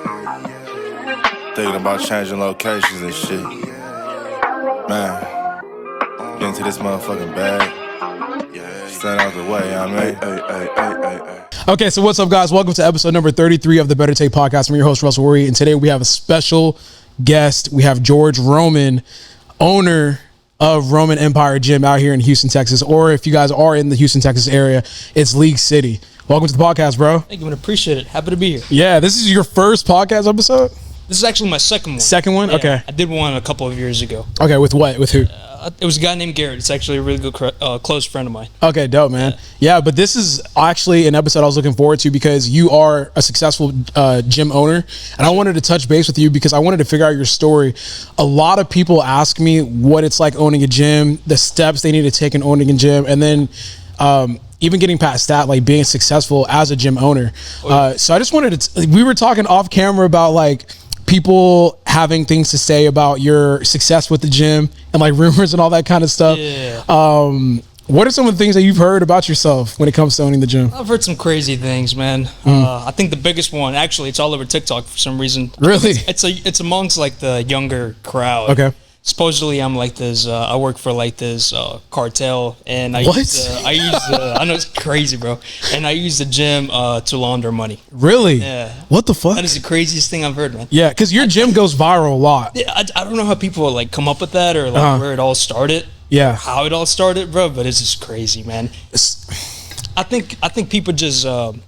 Thinking about changing locations and shit. Man, get into this motherfucking bag. Stand out the way, I mean. Okay, so what's up, guys? Welcome to episode number 33 of the Better Take Podcast. I'm your host, Russel Orhii, and today we have a special guest. We have George Roman, owner of Roman Empire Gym out here in Houston, Texas. Or if you guys are in the Houston, Texas area, it's League City. Welcome to the podcast, bro. Thank you, man. Appreciate it. Happy to be here. Yeah, this is your first podcast episode? This is actually my second one. Second one? Yeah, okay. I did one a couple of years ago. Okay, with what? With who? It was a guy named Garrett. It's actually a really good, close friend of mine. Okay, dope, man. Yeah, but this is actually an episode I was looking forward to because you are a successful gym owner, and I wanted to touch base with you because I wanted to figure out your story. A lot of people ask me what it's like owning a gym, the steps they need to take in owning a gym, and then even getting past that, like being successful as a gym owner. So I just wanted to, we were talking off camera about like people having things to say about your success with the gym and like rumors and all that kind of stuff. Yeah. What are some of the things that you've heard about yourself when it comes to owning the gym? I've heard some crazy things, man. I think the biggest one, actually, it's all over TikTok for some reason. Really? It's amongst like the younger crowd. Okay. Supposedly, I'm like this. I work for like this cartel, and I know it's crazy, bro. And I use the gym to launder money. Really? Yeah. What the fuck? That is the craziest thing I've heard, man. Yeah, because your gym goes viral a lot. Yeah, I don't know how people like come up with that or like where it all started. Yeah. How it all started, bro. But it's just crazy, man. I think people just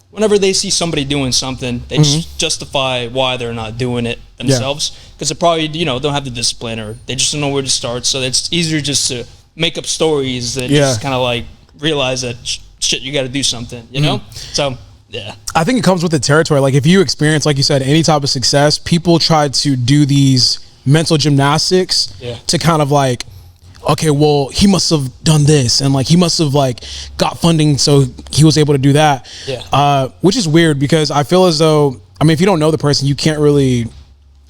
whenever they see somebody doing something, they just justify why they're not doing it themselves because they probably don't have the discipline or they just don't know where to start. So it's easier just to make up stories that just kind of like realize that shit you got to do something, you know. So yeah, I think it comes with the territory. Like if you experience, like you said, any type of success, people try to do these mental gymnastics to kind of like, okay, well, he must have done this and like he must have like got funding so he was able to do that. Yeah. Which is weird because I feel as though, I mean, if you don't know the person, you can't really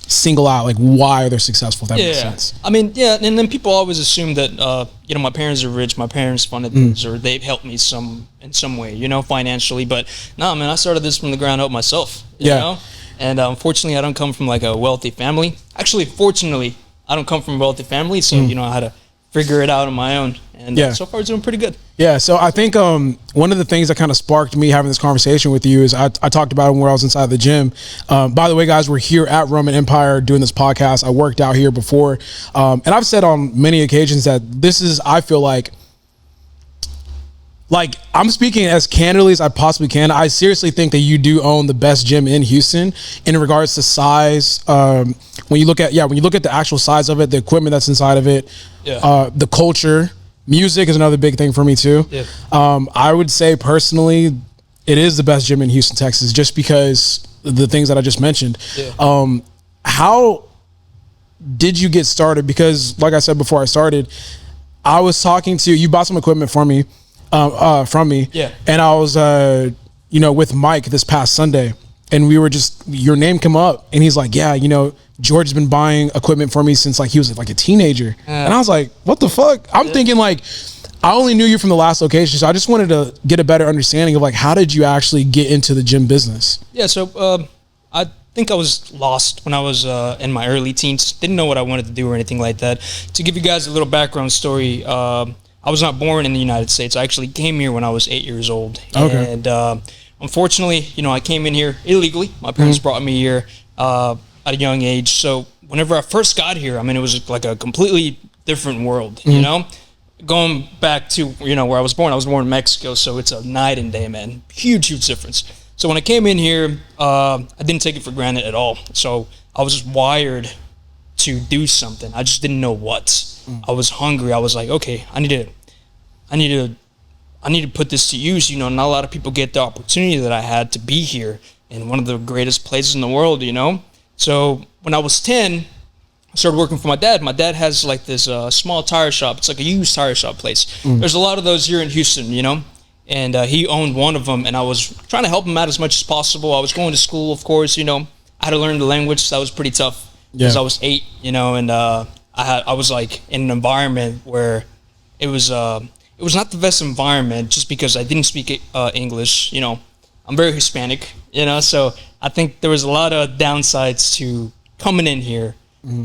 single out like why they're successful, if that makes sense. I mean, yeah, and then people always assume that my parents are rich, my parents funded this, or they've helped me in some way, financially. But no, man, I started this from the ground up myself. You know? And unfortunately, I don't come from like a wealthy family. Actually, fortunately, I don't come from a wealthy family, so I had to figure it out on my own, and so far it's doing pretty good. Yeah, so I think one of the things that kind of sparked me having this conversation with you is I talked about it when I was inside the gym. By the way, guys, we're here at Roman Empire doing this podcast. I worked out here before, and I've said on many occasions that this is, I feel like I'm speaking as candidly as I possibly can. I seriously think that you do own the best gym in Houston in regards to size. When you look at the actual size of it, the equipment that's inside of it, the culture, music is another big thing for me too. Yeah. I would say personally, it is the best gym in Houston, Texas, just because the things that I just mentioned. Yeah. How did you get started? Because like I said before I started, I was talking to you, bought some equipment for me. From me, and I was with Mike this past Sunday, and we were your name came up, and he's like, George has been buying equipment for me since like he was like a teenager, and I was like, what the fuck? I'm thinking like I only knew you from the last location, so I just wanted to get a better understanding of like how did you actually get into the gym business? Yeah, so I think I was lost when I was in my early teens. Didn't know what I wanted to do or anything like that. To give you guys a little background story. I was not born in the United States. I actually came here when I was 8 years old. Okay. And unfortunately, I came in here illegally. My parents brought me here at a young age. So whenever I first got here, I mean, it was like a completely different world, Going back to, where I was born in Mexico. So it's a night and day, man. Huge, huge difference. So when I came in here, I didn't take it for granted at all. So I was just wired to do something. I just didn't know what. I was hungry. I was like, okay, I need to put this to use. Not a lot of people get the opportunity that I had to be here in one of the greatest places in the world, So when I was 10, I started working for my dad. My dad has like this small tire shop. It's like a used tire shop place. There's a lot of those here in Houston, and he owned one of them, and I was trying to help him out as much as possible. I was going to school, of course, I had to learn the language. So that was pretty tough because I was 8, and I was like in an environment where it was not the best environment just because I didn't speak English. I'm very Hispanic, you know. So I think there was a lot of downsides to coming in here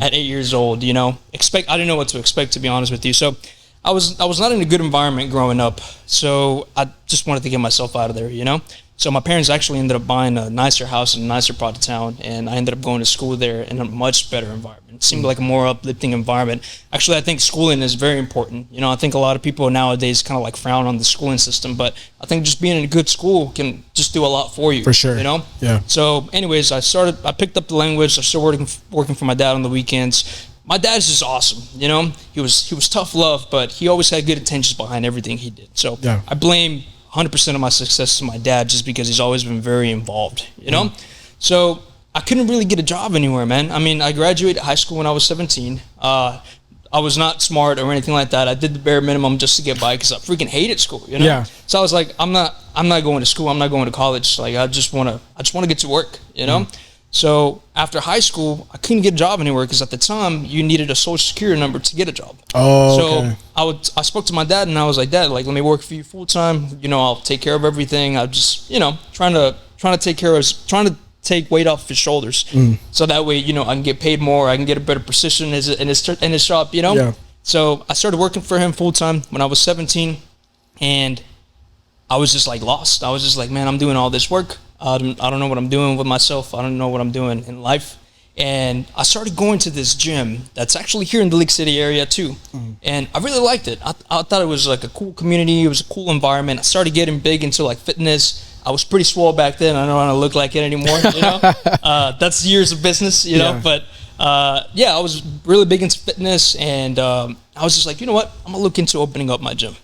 at 8 years old, you know. I didn't know what to expect, to be honest with you. So I was not in a good environment growing up. So I just wanted to get myself out of there, you know. So my parents actually ended up buying a nicer house in a nicer part of town, and I ended up going to school there in a much better environment. It seemed like a more uplifting environment. Actually, I think schooling is very important. You know, I think a lot of people nowadays kind of like frown on the schooling system, but I think just being in a good school can just do a lot for you. For sure. You know? Yeah. So anyways, I picked up the language. I started working for my dad on the weekends. My dad's just awesome, you know? He was tough love, but he always had good intentions behind everything he did. So yeah. I blame 100% of my success to my dad just because he's always been very involved, you know? So I couldn't really get a job anywhere, man. I mean, I graduated high school when I was 17. I was not smart or anything like that. I did the bare minimum just to get by because I freaking hated school, you know? Yeah. So I was like, I'm not going to school. I'm not going to college. Like, I just want to get to work, you know? So after high school, I couldn't get a job anywhere because at the time you needed a social security number to get a job. Oh, okay. So I spoke to my dad and I was like, Dad, like, let me work for you full time. You know, I'll take care of everything. I just, you know, trying to take weight off his shoulders. So that way, you know, I can get paid more. I can get a better position in his shop, you know? Yeah. So I started working for him full time when I was 17, and I was just like lost. I was just like, man, I'm doing all this work. I don't know what I'm doing with myself. I don't know what I'm doing in life. And I started going to this gym that's actually here in the Lake City area too. And I really liked it. I thought it was like a cool community. It was a cool environment. I started getting big into like fitness. I was pretty swole back then. I don't want to look like it anymore, you know? That's years of business, you know? But yeah, I was really big into fitness. And I was just like, you know what? I'm going to look into opening up my gym.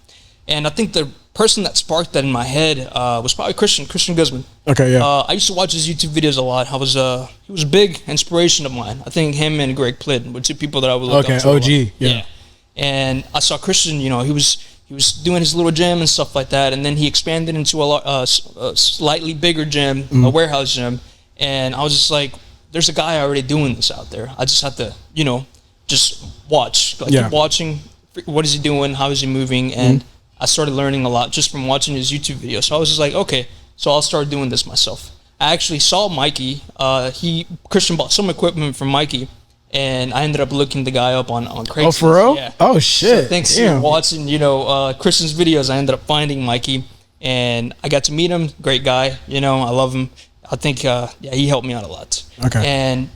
And I think the person that sparked that in my head was probably Christian Guzman. Okay, yeah. I used to watch his YouTube videos a lot. He was a big inspiration of mine. I think him and Greg Plitt were two people that I would look up to. Okay, OG, yeah. And I saw Christian, you know, he was doing his little gym and stuff like that, and then he expanded into a slightly bigger gym, a warehouse gym, and I was just like, there's a guy already doing this out there. I just have to, you know, just watch. Keep watching. What is he doing? How is he moving? And I started learning a lot just from watching his YouTube videos. So I was just like, okay, so I'll start doing this myself. I actually saw Mikey. Christian bought some equipment from Mikey, and I ended up looking the guy up on Craigslist. Oh, for real? Yeah. Oh, shit. So thanks to watching, you know, Christian's videos, I ended up finding Mikey, and I got to meet him. Great guy. You know, I love him. I think, he helped me out a lot. Okay. And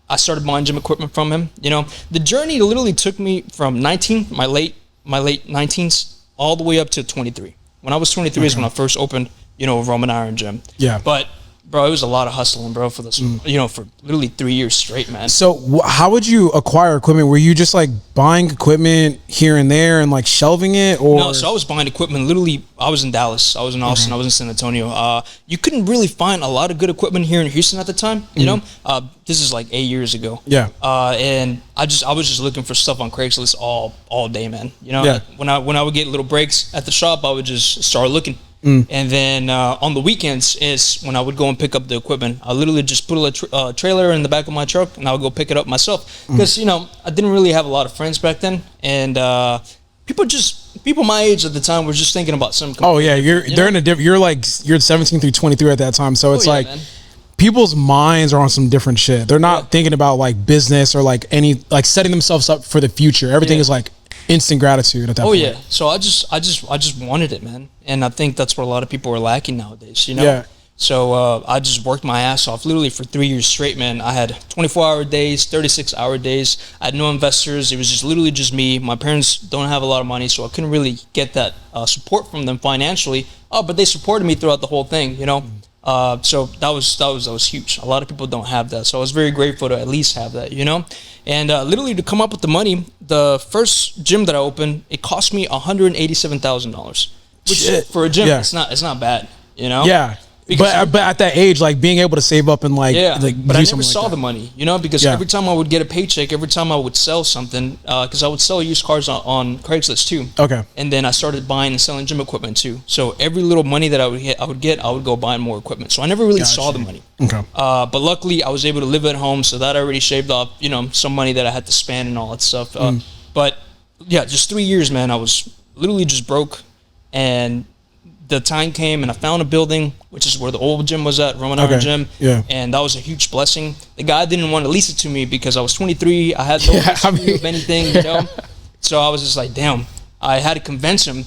I started buying gym equipment from him. You know, the journey literally took me from 19, my late 19s, all the way up to 23. When I was 23 is when I first opened, you know, Roman Iron Gym. Yeah. But, bro, it was a lot of hustling, bro, for this, you know, for literally 3 years straight, man. So how would you acquire equipment? Were you just like buying equipment here and there and like shelving it, or? No, so I was buying equipment. Literally, I was in Dallas, I was in Austin, I was in San Antonio. You couldn't really find a lot of good equipment here in Houston at the time. You know, this is like 8 years ago. Yeah. And I was just looking for stuff on Craigslist all day, man. You know, when I would get little breaks at the shop, I would just start looking. And then on the weekends is when I would go and pick up the equipment. I literally just put a trailer in the back of my truck, and I would go pick it up myself. Because, you know, I didn't really have a lot of friends back then. And people my age at the time were just thinking about some. Oh, yeah. You're 17 through 23 at that time. So it's man. People's minds are on some different shit. They're not thinking about like business or like setting themselves up for the future. Everything is like instant gratitude at that point. Yeah. So I just wanted it, man. And I think that's what a lot of people are lacking nowadays, you know? Yeah. So I just worked my ass off literally for 3 years straight, man. I had 24-hour days, 36-hour days. I had no investors. It was just literally just me. My parents don't have a lot of money, so I couldn't really get that support from them financially. But they supported me throughout the whole thing, you know? So that was huge. A lot of people don't have that. So I was very grateful to at least have that, you know? And literally to come up with the money, the first gym that I opened, it cost me $187,000. Which for a gym, it's not bad, you know? Yeah. But at that age, like being able to save up and but I never saw the money, you know, because every time I would get a paycheck, every time I would sell something, because I would sell used cars on Craigslist too. Okay. And then I started buying and selling gym equipment too. So every little money that I would go buying more equipment. So I never really saw the money. Okay. But luckily, I was able to live at home, so that already shaved off, you know, some money that I had to spend and all that stuff. But yeah, just 3 years, man, I was literally just broke, and the time came and I found a building, which is where the old gym was at, Roman Iron Gym. Yeah. And that was a huge blessing. The guy didn't want to lease it to me because I was 23. I had no history of anything, you know? So I was just like, damn. I had to convince him.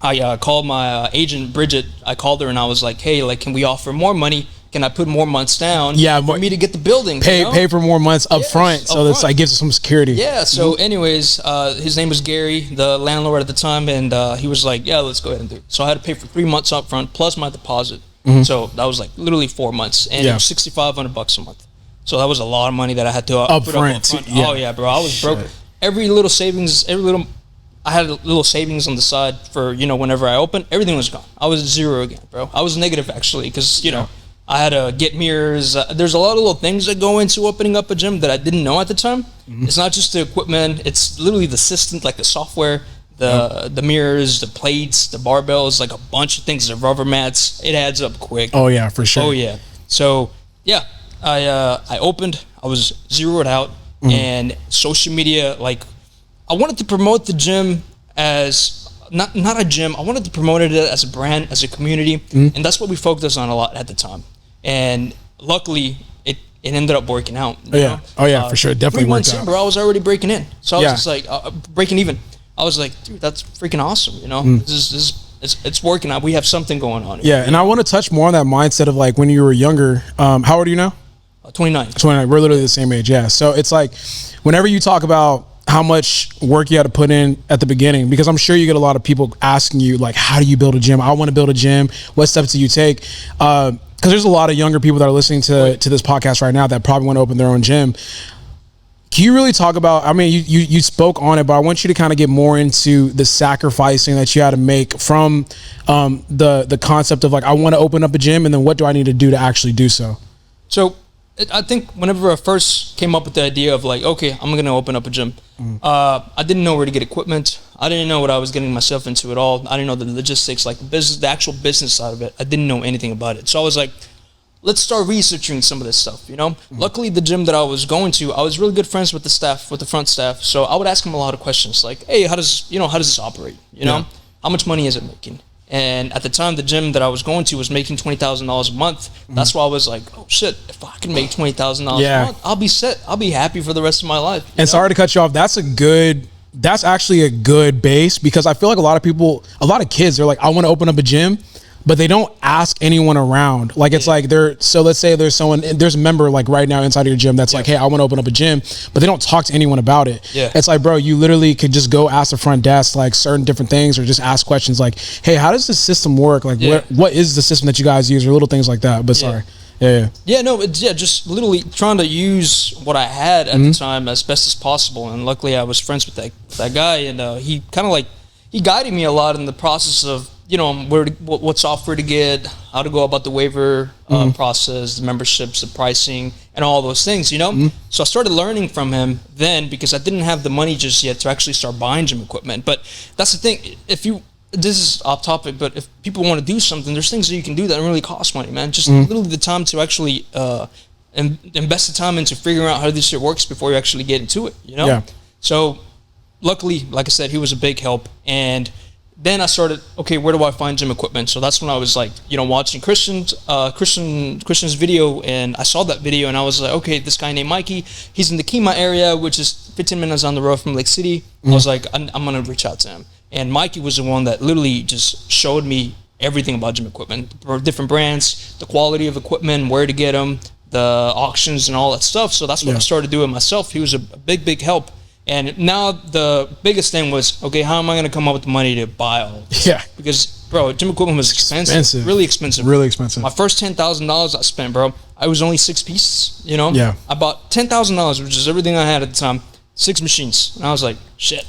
I called my agent, Bridget. I called her and I was like, hey, like, can we offer more money? Can I put more months down for me to get the building? Pay for more months up front, so that's like gives us some security. Yeah. So, anyways, his name was Gary, the landlord at the time, and he was like, "Yeah, let's go ahead and do it." So I had to pay for 3 months up front plus my deposit. So that was like literally 4 months, and it was $6,500 a month. So that was a lot of money that I had to put up front. Oh yeah, bro, I was broke. Every little savings, I had a little savings on the side for whenever I opened, everything was gone. I was zero again, bro. I was negative actually because I had to get mirrors. There's a lot of little things that go into opening up a gym that I didn't know at the time. It's not just the equipment. It's literally the system, like the software, the mirrors, the plates, the barbells, like a bunch of things, the rubber mats. It adds up quick. Oh, yeah, for sure. Oh, yeah. So, yeah, I opened. I was zeroed out. And social media, like, I wanted to promote the gym as... Not a gym. I wanted to promote it as a brand, as a community. And that's what we focused on a lot at the time. And luckily, it ended up working out. You know? Oh yeah, for sure. Definitely 3 months worked out. in, bro, I was already breaking in. So I was just like, breaking even. I was like, dude, that's freaking awesome. It's working out. We have something going on here. Yeah, and I want to touch more on that mindset of like when you were younger. How old are you now? 29. 29. We're literally the same age. Yeah. So it's like whenever you talk about how much work you had to put in at the beginning, because I'm sure you get a lot of people asking you like, how do you build a gym? I want to build a gym. What steps do you take? Because there's a lot of younger people that are listening to this podcast right now that probably want to open their own gym. Can you really talk about, I mean, you spoke on it, but I want you to kind of get more into the sacrificing that you had to make from the concept of like, I want to open up a gym, and then what do I need to do to actually do so? So I think whenever I first came up with the idea of like, okay, I'm going to open up a gym, I didn't know where to get equipment. I didn't know what I was getting myself into at all. I didn't know the logistics, like the actual business side of it. I didn't know anything about it. So I was like, let's start researching some of this stuff, Luckily, the gym that I was going to, I was really good friends with the staff, with the front staff. So I would ask them a lot of questions like, hey, how does this operate? How much money is it making? And at the time, the gym that I was going to was making $20,000 a month. That's why I was like, oh shit, if I can make $20,000 a month, I'll be set. I'll be happy for the rest of my life. And sorry to cut you off. That's actually a good base, because I feel like a lot of kids, they're like, I want to open up a gym, but they don't ask anyone around. Like it's like so let's say there's a member like right now inside of your gym that's like, hey, I want to open up a gym, but they don't talk to anyone about it. Yeah. It's like, bro, you literally could just go ask the front desk like certain different things, or just ask questions like, hey, how does this system work? Like what is the system that you guys use, or little things like that. But sorry. Just literally trying to use what I had at the time as best as possible. And luckily I was friends with that guy, and he kind of like, he guided me a lot in the process of, what software to get, how to go about the waiver process, the memberships, the pricing, and all those things, So I started learning from him then, because I didn't have the money just yet to actually start buying gym equipment. But that's the thing. This is off topic, but if people want to do something, there's things that you can do that don't really cost money, man. Just literally the time to actually invest the time into figuring out how this shit works before you actually get into it, Yeah. So luckily, like I said, he was a big help. And then I started, okay, where do I find gym equipment? So that's when I was like, watching Christian's video, and I saw that video, and I was like, okay, this guy named Mikey, he's in the Kima area, which is 15 minutes on the road from Lake City. I was like, I'm going to reach out to him. And Mikey was the one that literally just showed me everything about gym equipment, different brands, the quality of equipment, where to get them, the auctions and all that stuff. So that's what I started doing myself. He was a big, big help. And now the biggest thing was, okay, how am I going to come up with the money to buy all of this? Yeah. Because, bro, gym equipment was expensive. Really expensive. Really expensive. My first $10,000 I spent, bro, I was only 6 pieces, Yeah. I bought $10,000, which is everything I had at the time, 6 machines. And I was like, shit,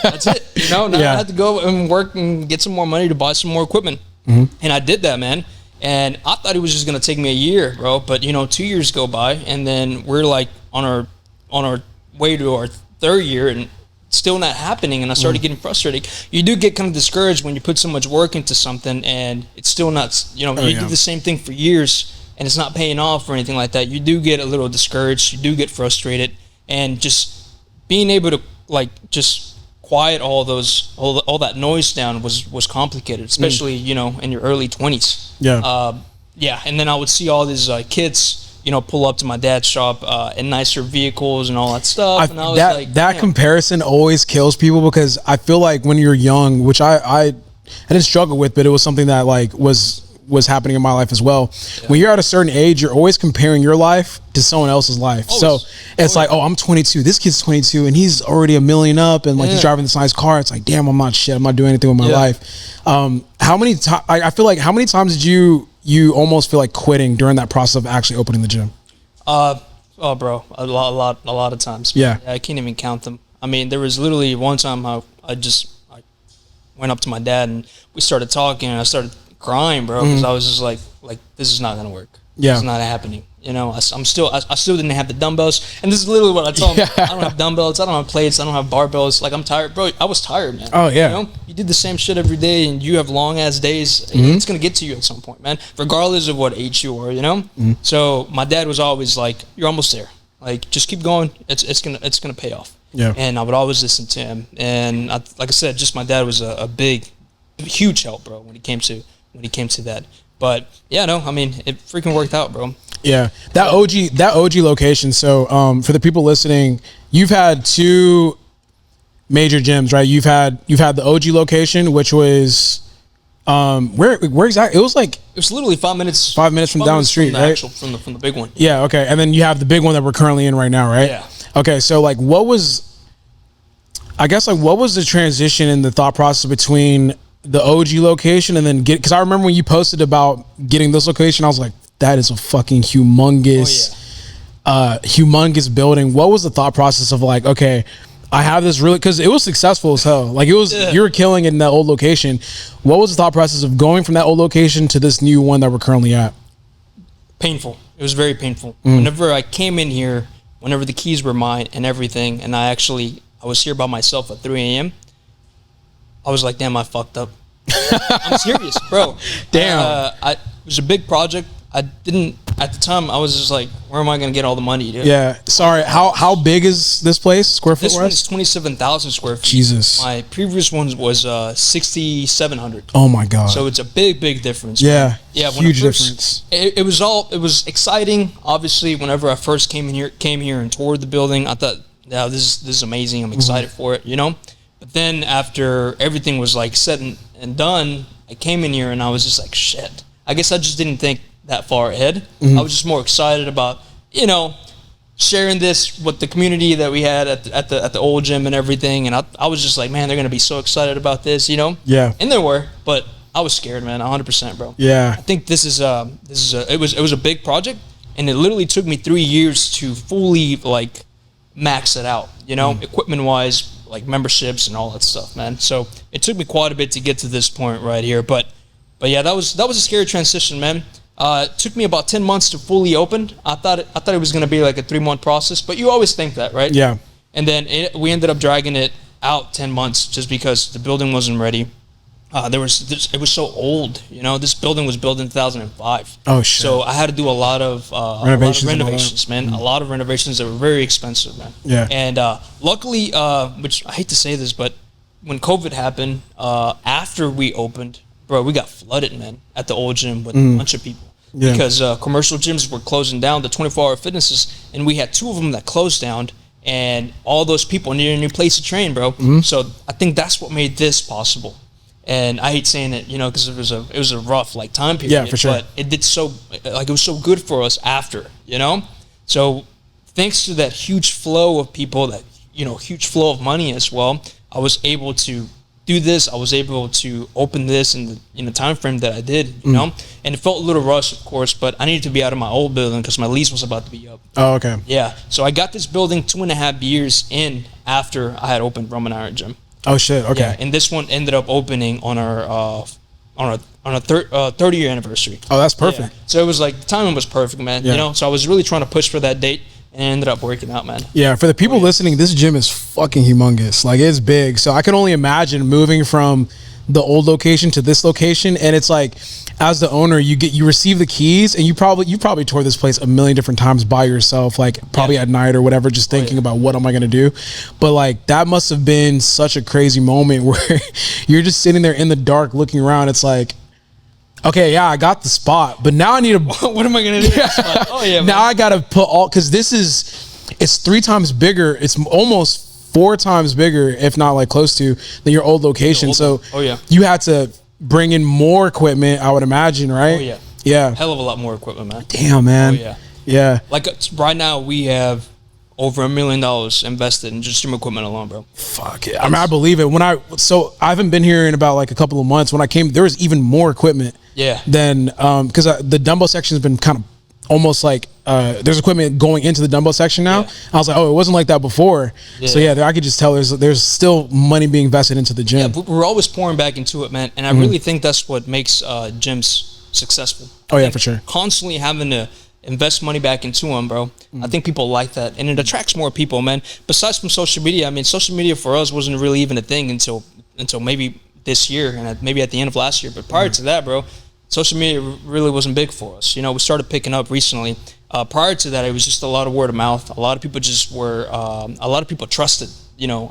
that's it. Now I had to go and work and get some more money to buy some more equipment. And I did that, man. And I thought it was just going to take me a year, bro. But, 2 years go by, and then we're like on our way to our 3rd year, and still not happening. And I started getting frustrated. You do get kind of discouraged when you put so much work into something and it's still not, you do the same thing for years and it's not paying off or anything like that. You do get a little discouraged. You do get frustrated, and just being able to like just quiet all that noise down was complicated, especially in your early 20s. Yeah. And then I would see all these kids pull up to my dad's shop in nicer vehicles and all that stuff. And I was that comparison always kills people, because I feel like when you're young, which I didn't struggle with, but it was something that like was happening in my life as well. Yeah. When you're at a certain age, you're always comparing your life to someone else's life. So it's like, oh, I'm 22. This kid's 22 and he's already $1 million up, and like he's driving this nice car. It's like, damn, I'm not shit. I'm not doing anything with my life. How many times? I feel like, how many times did you almost feel like quitting during that process of actually opening the gym? Oh, bro, a lot of times. Yeah, I can't even count them. I mean, there was literally one time I went up to my dad and we started talking, and I started crying, bro, because I was just like this is not gonna work. Yeah, it's not happening. I still didn't have the dumbbells, and this is literally what I told him. I don't have dumbbells, I don't have plates, I don't have barbells. Like, I'm tired, bro. I was tired, man. Oh yeah, you did the same shit every day, and you have long ass days. It's gonna get to you at some point, man. Regardless of what age you are, So my dad was always like, "You're almost there. Like, just keep going. It's gonna pay off." Yeah. And I would always listen to him, and like I said, just my dad was a big, huge help, bro, when he came to that. But yeah, no, I mean, it freaking worked out, bro. Yeah, that OG location. So for the people listening, you've had 2 major gyms, right? You've had the OG location, which was where exactly? It was literally 5 minutes from down the street, right? From the big one. Yeah. Okay. And then you have the big one that we're currently in right now, right? Yeah. Okay. So like, what was the transition in the thought process between the OG location and then because I remember when you posted about getting this location, I was like, that is a fucking humongous building. What was the thought process of like, okay, I have this really, because it was successful as hell. Like, it was, you were killing it in that old location. What was the thought process of going from that old location to this new one that we're currently at? Painful. It was very painful. Whenever I came in here, whenever the keys were mine and everything, and I was here by myself at 3 a.m., I was like, damn, I fucked up. I'm serious, bro. Damn. It was a big project. At the time, I was just like, where am I going to get all the money, dude? Yeah. Sorry. How big is this place, square foot? This one is 27,000 square feet. Jesus. My previous one was 6,700. Oh my God. So it's a big difference. Yeah. Man. Yeah. Huge difference. It was exciting. Obviously, whenever I first came here and toured the building, I thought, yeah, this is amazing. I'm excited for it, But then after everything was like said and done, I came in here and I was just like, shit. I guess I just didn't think that far ahead. I was just more excited about, sharing this with the community that we had at the old gym and everything. And I was just like, man, they're gonna be so excited about this, Yeah. And they were, but I was scared, man, 100%, bro. Yeah. I think it was a big project, and it literally took me 3 years to fully like max it out, equipment wise, like memberships and all that stuff, man. So it took me quite a bit to get to this point right here, but yeah, that was a scary transition, man. It took me about 10 months to fully open. I thought it was going to be like a 3-month process, but you always think that, right? Yeah. And then we ended up dragging it out 10 months just because the building wasn't ready. It was so old, This building was built in 2005. Oh shit! So I had to do a lot of renovations, man. A lot of renovations that were very expensive, man. Yeah. And luckily, which I hate to say this, but when COVID happened, after we opened, bro, we got flooded, man, at the old gym with a bunch of people. Yeah. Because commercial gyms were closing down, the 24-hour fitnesses, and we had 2 of them that closed down, and all those people needed a new place to train, bro. So I think that's what made this possible. And I hate saying it, because it was a rough like time period. Yeah, for sure. But it was so good for us after, So thanks to that huge flow of people, that huge flow of money as well, I was able to do this. I was able to open this in the time frame that I did, and it felt a little rushed, of course, but I needed to be out of my old building because my lease was about to be up. Oh, okay. Yeah, so I got this building 2.5 years in after I had opened Roman Iron Gym. Oh shit! Okay. Yeah, and this one ended up opening on our 30-year anniversary. Oh, that's perfect. Yeah. So it was like the timing was perfect, man. Yeah. So I was really trying to push for that date, and it ended up working out, man. Yeah, for the people listening, this gym is fucking humongous. Like, it's big. So I can only imagine moving from the old location to this location, and it's like, as the owner, you receive the keys, and you probably toured this place a million different times by yourself, like probably at night or whatever, just thinking about what am I gonna do. But like that must have been such a crazy moment where you're just sitting there in the dark looking around. It's like, okay, yeah, I got the spot, but now I need to. What am I gonna do? Oh yeah. Now I gotta put because it's 3 times bigger. It's almost 4 times bigger, if not like close to, than your old location. So you had to bring in more equipment, I would imagine, right? Oh yeah. Yeah. Hell of a lot more equipment, man. Damn, man. Oh yeah. Yeah. Like right now we have over $1 million invested in just gym equipment alone, bro. Fuck it. I mean, I believe it. So I haven't been here in about like a couple of months. When I came, there was even more equipment. Yeah. Than because the dumbbell section has been kind of almost like there's equipment going into the dumbbell section now. I was like, oh, it wasn't like that before. So I could just tell there's still money being invested into the gym. Yeah, we're always pouring back into it, man. And I really think that's what makes gyms successful. Oh yeah, for sure. Constantly having to invest money back into them, bro. I think people like that, and it attracts more people, man. Besides from social media, I mean, social media for us wasn't really even a thing until maybe this year and maybe at the end of last year. But prior to that, bro, social media really wasn't big for us. We started picking up recently. Prior to that, it was just a lot of word of mouth. A lot of people a lot of people trusted,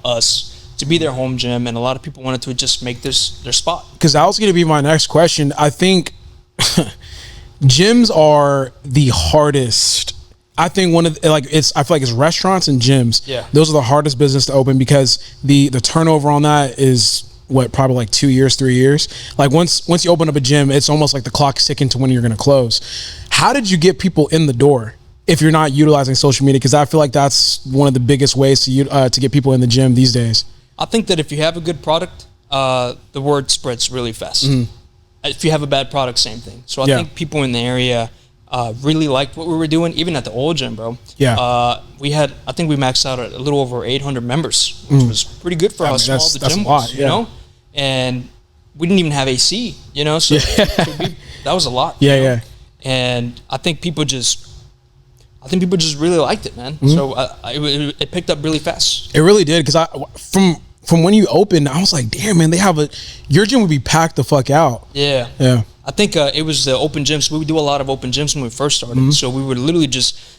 us to be their home gym, and a lot of people wanted to just make this their spot. Because that was going to be my next question. I think gyms are the hardest. I think I feel like it's restaurants and gyms. Yeah. Those are the hardest business to open because the turnover on that is probably like 2 years, 3 years. Like once you open up a gym, it's almost like the clock's ticking to when you're going to close. How did you get people in the door if you're not utilizing social media? Because I feel like that's one of the biggest ways to get people in the gym these days. I think that if you have a good product, the word spreads really fast. If you have a bad product, same thing. So I think people in the area really liked what we were doing, even at the old gym, bro. Yeah. I think we maxed out at a little over 800 members, which was pretty good for how small the gym was, you know? And we didn't even have AC, so that was a lot. Yeah. And I think people just really liked it, man. So it picked up really fast. It really did, because from when you opened, I was like, damn, man, your gym would be packed the fuck out. Yeah. I think it was the open gyms. We would do a lot of open gyms when we first started. So we would literally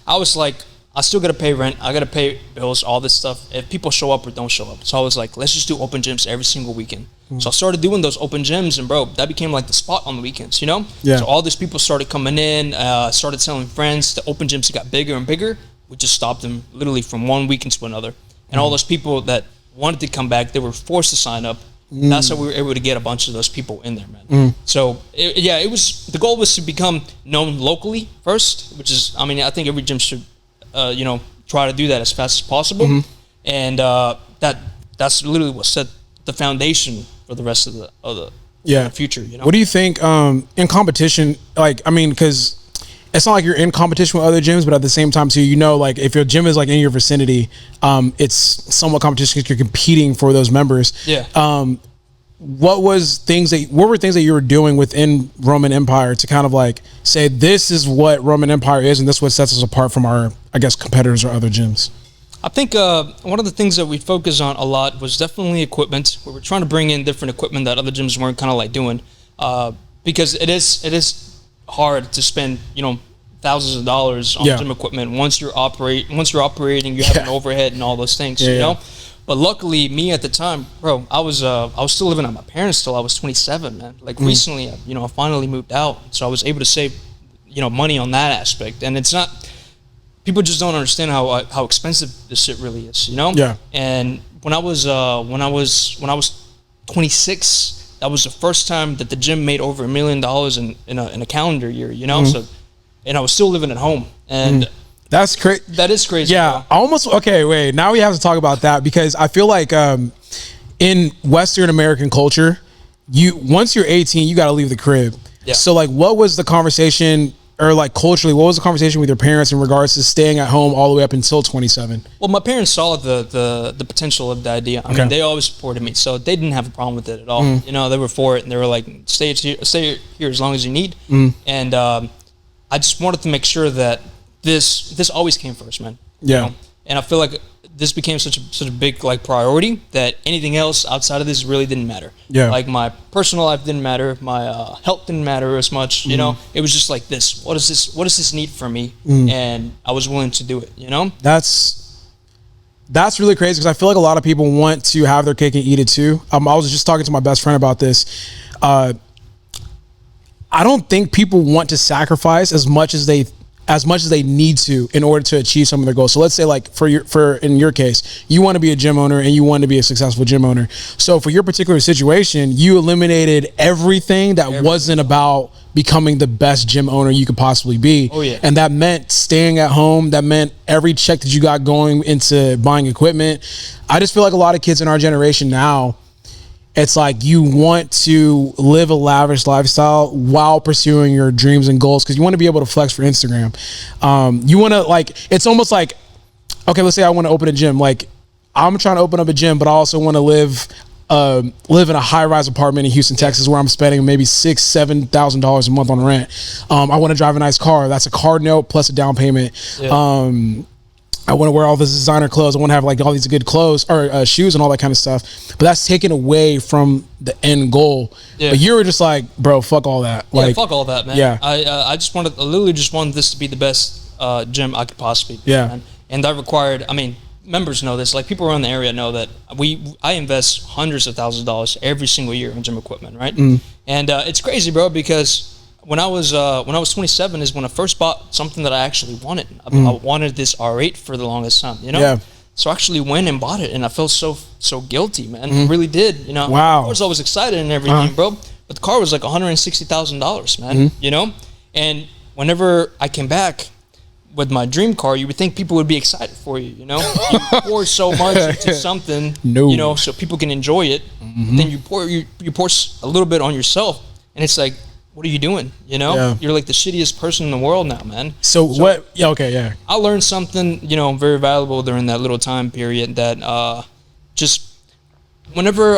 I was like, I still got to pay rent. I got to pay bills, all this stuff. If people show up or don't show up. So I was like, let's just do open gyms every single weekend. So I started doing those open gyms, and bro, that became like the spot on the weekends, Yeah. So all these people started coming in, started telling friends. The open gyms got bigger and bigger. We just stopped them literally from one weekend to another. And all those people that wanted to come back, they were forced to sign up. That's how we were able to get a bunch of those people in there, man. So the goal was to become known locally first, which is, I mean, I think every gym should, try to do that as fast as possible. And that's literally what set the foundation for the rest of the future. What do you think in competition? Like, I mean, because it's not like you're in competition with other gyms, but at the same time too, like if your gym is like in your vicinity, it's somewhat competition because you're competing for those members. Yeah. What were things that you were doing within Roman Empire to kind of like say, this is what Roman Empire is, and this is what sets us apart from our, I guess, competitors or other gyms? I think one of the things that we focused on a lot was definitely equipment. We were trying to bring in different equipment that other gyms weren't kind of like doing, because it is hard to spend thousands of dollars on gym equipment once you're operating, you have an overhead and all those things, you know. But luckily, me at the time, bro, I was still living at my parents till I was 27, man. Like recently, I finally moved out, so I was able to save money on that aspect. And it's not, people just don't understand how expensive this shit really is, Yeah. And when I was 26, that was the first time that the gym made over $1 million in a calendar year, So, and I was still living at home, and that's crazy. That is crazy. Yeah, okay. Wait, now we have to talk about that, because I feel like in Western American culture, once you're 18, you got to leave the crib. Yeah. So like, what was the conversation? Or like culturally, what was the conversation with your parents in regards to staying at home all the way up until 27? Well, my parents saw the potential of the idea. I mean, they always supported me, so they didn't have a problem with it at all. They were for it, and they were like, stay here as long as you need. And I just wanted to make sure that this always came first, man. Yeah. And I feel like this became such a big like priority that anything else outside of this really didn't matter. Yeah. Like my personal life didn't matter. My health didn't matter as much. You know, it was just like this. What does this need from me? And I was willing to do it. You know. That's really crazy because I feel like a lot of people want to have their cake and eat it too. I was just talking to my best friend about this. I don't think people want to sacrifice as much as they need to in order to achieve some of their goals. So let's say like in your case, you want to be a gym owner and you want to be a successful gym owner. So for your particular situation, you eliminated everything that wasn't about becoming the best gym owner you could possibly be. Oh yeah. And that meant staying at home. That meant every check that you got going into buying equipment. I just feel like a lot of kids in our generation now, it's like you want to live a lavish lifestyle while pursuing your dreams and goals because you want to be able to flex for Instagram. You want to like, it's almost like, okay, let's say I want to open a gym. Like I'm trying to open up a gym, but I also want to live in a high-rise apartment in Houston, Texas, where I'm spending maybe $6,000-$7,000 a month on rent. I want to drive a nice car. That's a car note plus a down payment. Yeah. I want to wear all this designer clothes. I want to have like all these good clothes or shoes and all that kind of stuff. But that's taken away from the end goal. Yeah. But you were just like, bro, fuck all that. Yeah, like, fuck all that, man. Yeah. I literally just wanted this to be the best gym I could possibly be. Yeah. Man. And that required, I mean, members know this. Like people around the area know that I invest hundreds of thousands of dollars every single year in gym equipment, right? And it's crazy, bro, because when I was 27 is when I first bought something that I actually wanted. I wanted this R8 for the longest time, you know? Yeah. So I actually went and bought it, and I felt so guilty, man. I really did, you know? Wow. I was always excited and everything, bro. But the car was like $160,000, man, you know? And whenever I came back with my dream car, you would think people would be excited for you, you know? You pour so much into something, you know, so people can enjoy it. Then you pour a little bit on yourself, and it's like, what are you doing? You know, you're like the shittiest person in the world now, man. So what? Yeah, okay, yeah. I learned something, you know, very valuable during that little time period. That just whenever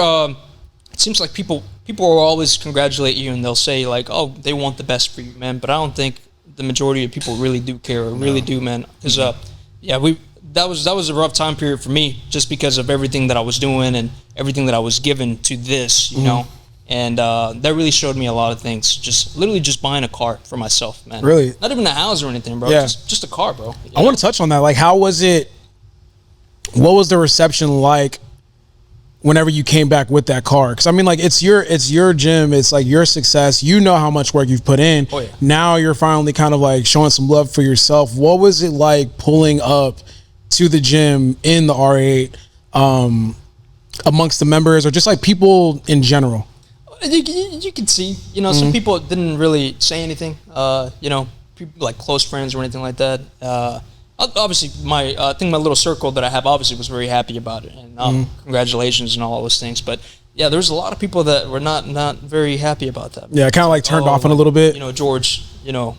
it seems like people will always congratulate you and they'll say like, oh, they want the best for you, man. But I don't think the majority of people really do care or really do, man. Because that was a rough time period for me just because of everything that I was doing and everything that I was given to this, you know. And that really showed me a lot of things. Just literally just buying a car for myself, man. Really? Not even a house or anything, bro. Yeah. Just a car, bro. I want to touch on that. Like, how was it? What was the reception like whenever you came back with that car? Because I mean, like, it's your gym. It's like your success. You know how much work you've put in. Oh, yeah. Now you're finally kind of like showing some love for yourself. What was it like pulling up to the gym in the R8 amongst the members or just like people in general? You can see, you know, some people didn't really say anything, you know, people like close friends or anything like that. Obviously, I think my little circle that I have obviously was very happy about it, and congratulations and all those things. But yeah, there's a lot of people that were not very happy about that. Yeah, kind of like turned off on a little bit. You know, George, you know.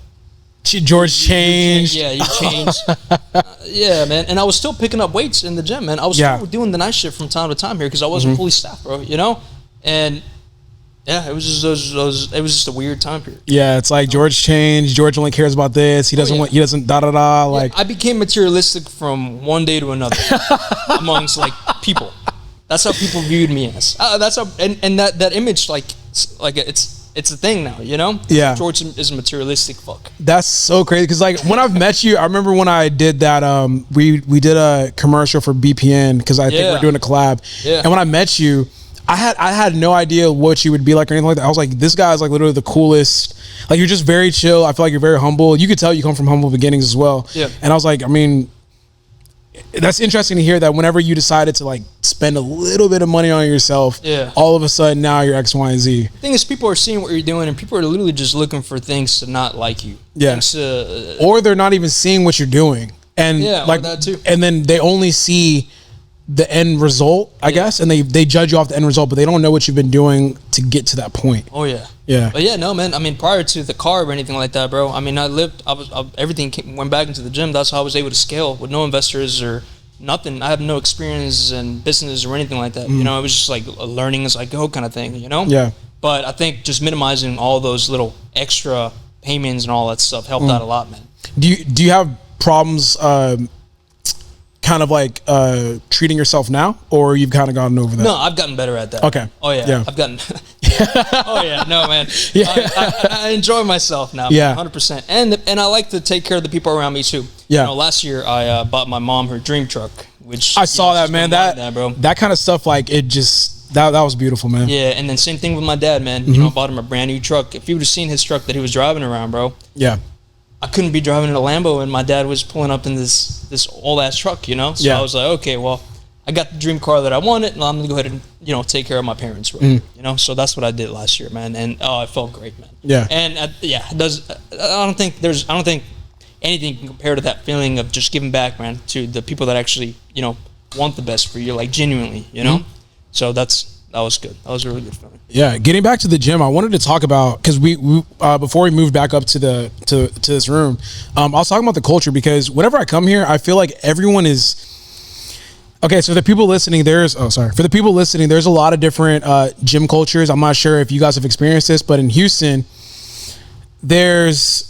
George changed. You changed. Yeah, man. And I was still picking up weights in the gym, man. I was still doing the night shift from time to time here because I wasn't fully staffed, bro, you know? And yeah, it was just a weird time period. Yeah, it's like George changed. George only cares about this. He doesn't want. He doesn't like. I became materialistic from one day to another amongst like people. That's how people viewed me as. That's how and that image like it's a thing now, you know. Yeah, George is a materialistic fuck. That's so crazy because like when I've met you, I remember when I did that. We did a commercial for BPN because I think we're doing a collab. Yeah, and when I met you. I had no idea what you would be like or anything like that. I was like, this guy is like literally the coolest. Like you're just very chill. I feel like you're very humble. You could tell you come from humble beginnings as well. Yeah. And I was like, I mean, that's interesting to hear that whenever you decided to like spend a little bit of money on yourself, all of a sudden now you're X, Y, and Z. The thing is, people are seeing what you're doing and people are literally just looking for things to not like you. Yeah. Or they're not even seeing what you're doing. And like that too. And then they only see the end result, I guess, and they judge you off the end result, but they don't know what you've been doing to get to that point. Oh yeah, yeah. But yeah, no, man. I mean, prior to the car or anything like that, bro. I mean, everything went back into the gym. That's how I was able to scale with no investors or nothing. I have no experience in business or anything like that. You know, it was just like a learning as I go kind of thing. You know. Yeah. But I think just minimizing all those little extra payments and all that stuff helped out a lot, man. Do you have problems? kind of like treating yourself now, or you've kind of gotten over that? No, I've gotten better at that. Okay. Oh yeah. I've gotten. Oh yeah, no man. Yeah. I enjoy myself now. Yeah. 100%. And I like to take care of the people around me too. Yeah. You know, last year I bought my mom her dream truck, which I saw that, man. bro. That kind of stuff, like it just that was beautiful, man. Yeah, and then same thing with my dad, man. You know, I bought him a brand new truck. If you would have seen his truck that he was driving around, bro. Yeah. I couldn't be driving in a Lambo, and my dad was pulling up in this old ass truck, you know. So Yeah. I was like, okay, well, I got the dream car that I wanted, and I'm gonna go ahead and take care of my parents, right? You know. So that's what I did last year, man, and it felt great, man. Yeah. And it does. I don't think anything can compare to that feeling of just giving back, man, to the people that actually want the best for you, like genuinely, you know. So that was good. That was a really good feeling. Yeah, getting back to the gym, I wanted to talk about, because we before we moved back up to this room, I was talking about the culture, because whenever I come here, I feel like everyone is okay. So for the people listening, there's a lot of different gym cultures. I'm not sure if you guys have experienced this, but in Houston, there's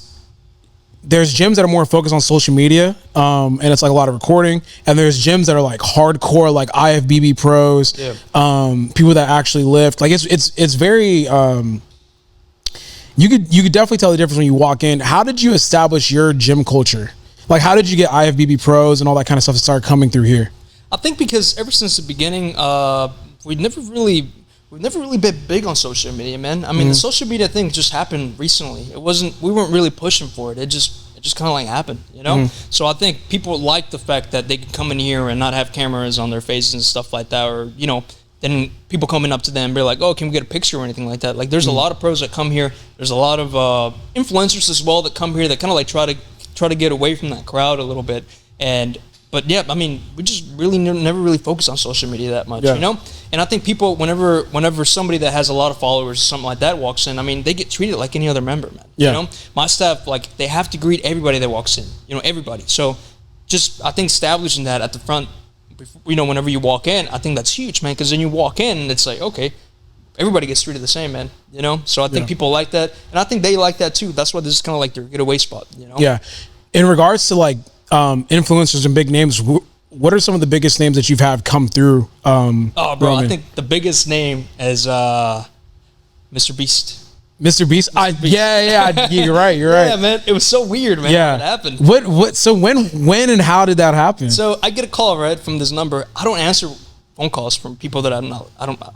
gyms that are more focused on social media, and it's like a lot of recording, and there's gyms that are like hardcore, like IFBB pros, people that actually lift. Like it's very you could definitely tell the difference when you walk in. How did you establish your gym culture? Like, how did you get IFBB pros and all that kind of stuff to start coming through here? I think because ever since the beginning, we've never really been big on social media, man. I mean, the social media thing just happened recently. We weren't really pushing for it. It just kind of like happened, you know? So I think people like the fact that they can come in here and not have cameras on their faces and stuff like that, or, then people coming up to them and be like, oh, can we get a picture or anything like that? Like, there's a lot of pros that come here. There's a lot of influencers as well that come here that kind of like try to get away from that crowd a little bit. But yeah, I mean, we just really never really focus on social media that much, you know? And I think people, whenever somebody that has a lot of followers or something like that walks in, I mean, they get treated like any other member, man. Yeah. You know? My staff, like, they have to greet everybody that walks in, everybody. So just, I think establishing that at the front, whenever you walk in, I think that's huge, man, because then you walk in and it's like, okay, everybody gets treated the same, man, So I think people like that, and I think they like that too. That's why this is kind of like their getaway spot, Yeah. In regards to like influencers and big names, what are some of the biggest names that you've had come through? Bro, Roman? I think the biggest name is Mr. Beast. Mr. Beast? Yeah, you're right. Yeah, man, it was so weird, man. Yeah, it happened. What? So when and how did that happen? So I get a call right from this number. I don't answer phone calls from people that I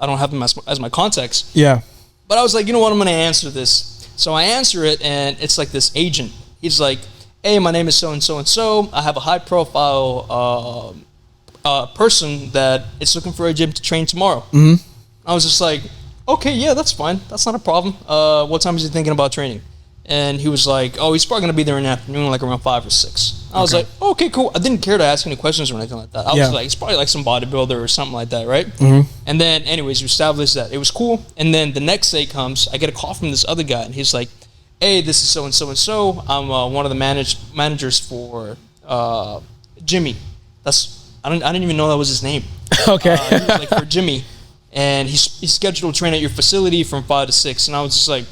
don't have them as my contacts. Yeah. But I was like, you know what? I'm gonna answer this. So I answer it, and it's like this agent. He's like, hey, my name is so and so and so. I have a high profile person that is looking for a gym to train tomorrow. I was just like, okay, yeah, that's fine. That's not a problem. What time is he thinking about training? And he was like, oh, he's probably going to be there in the afternoon, like around 5 or 6. I was like, okay, cool. I didn't care to ask any questions or anything like that. I was like, it's probably like some bodybuilder or something like that, right? And then, anyways, we established that. It was cool. And then the next day comes, I get a call from this other guy, and he's like, hey, this is so-and-so and so. I'm one of the managers for Jimmy. I didn't even know that was his name. Okay. He was like, for Jimmy. And he's scheduled to train at your facility from 5 to 6. And I was just like,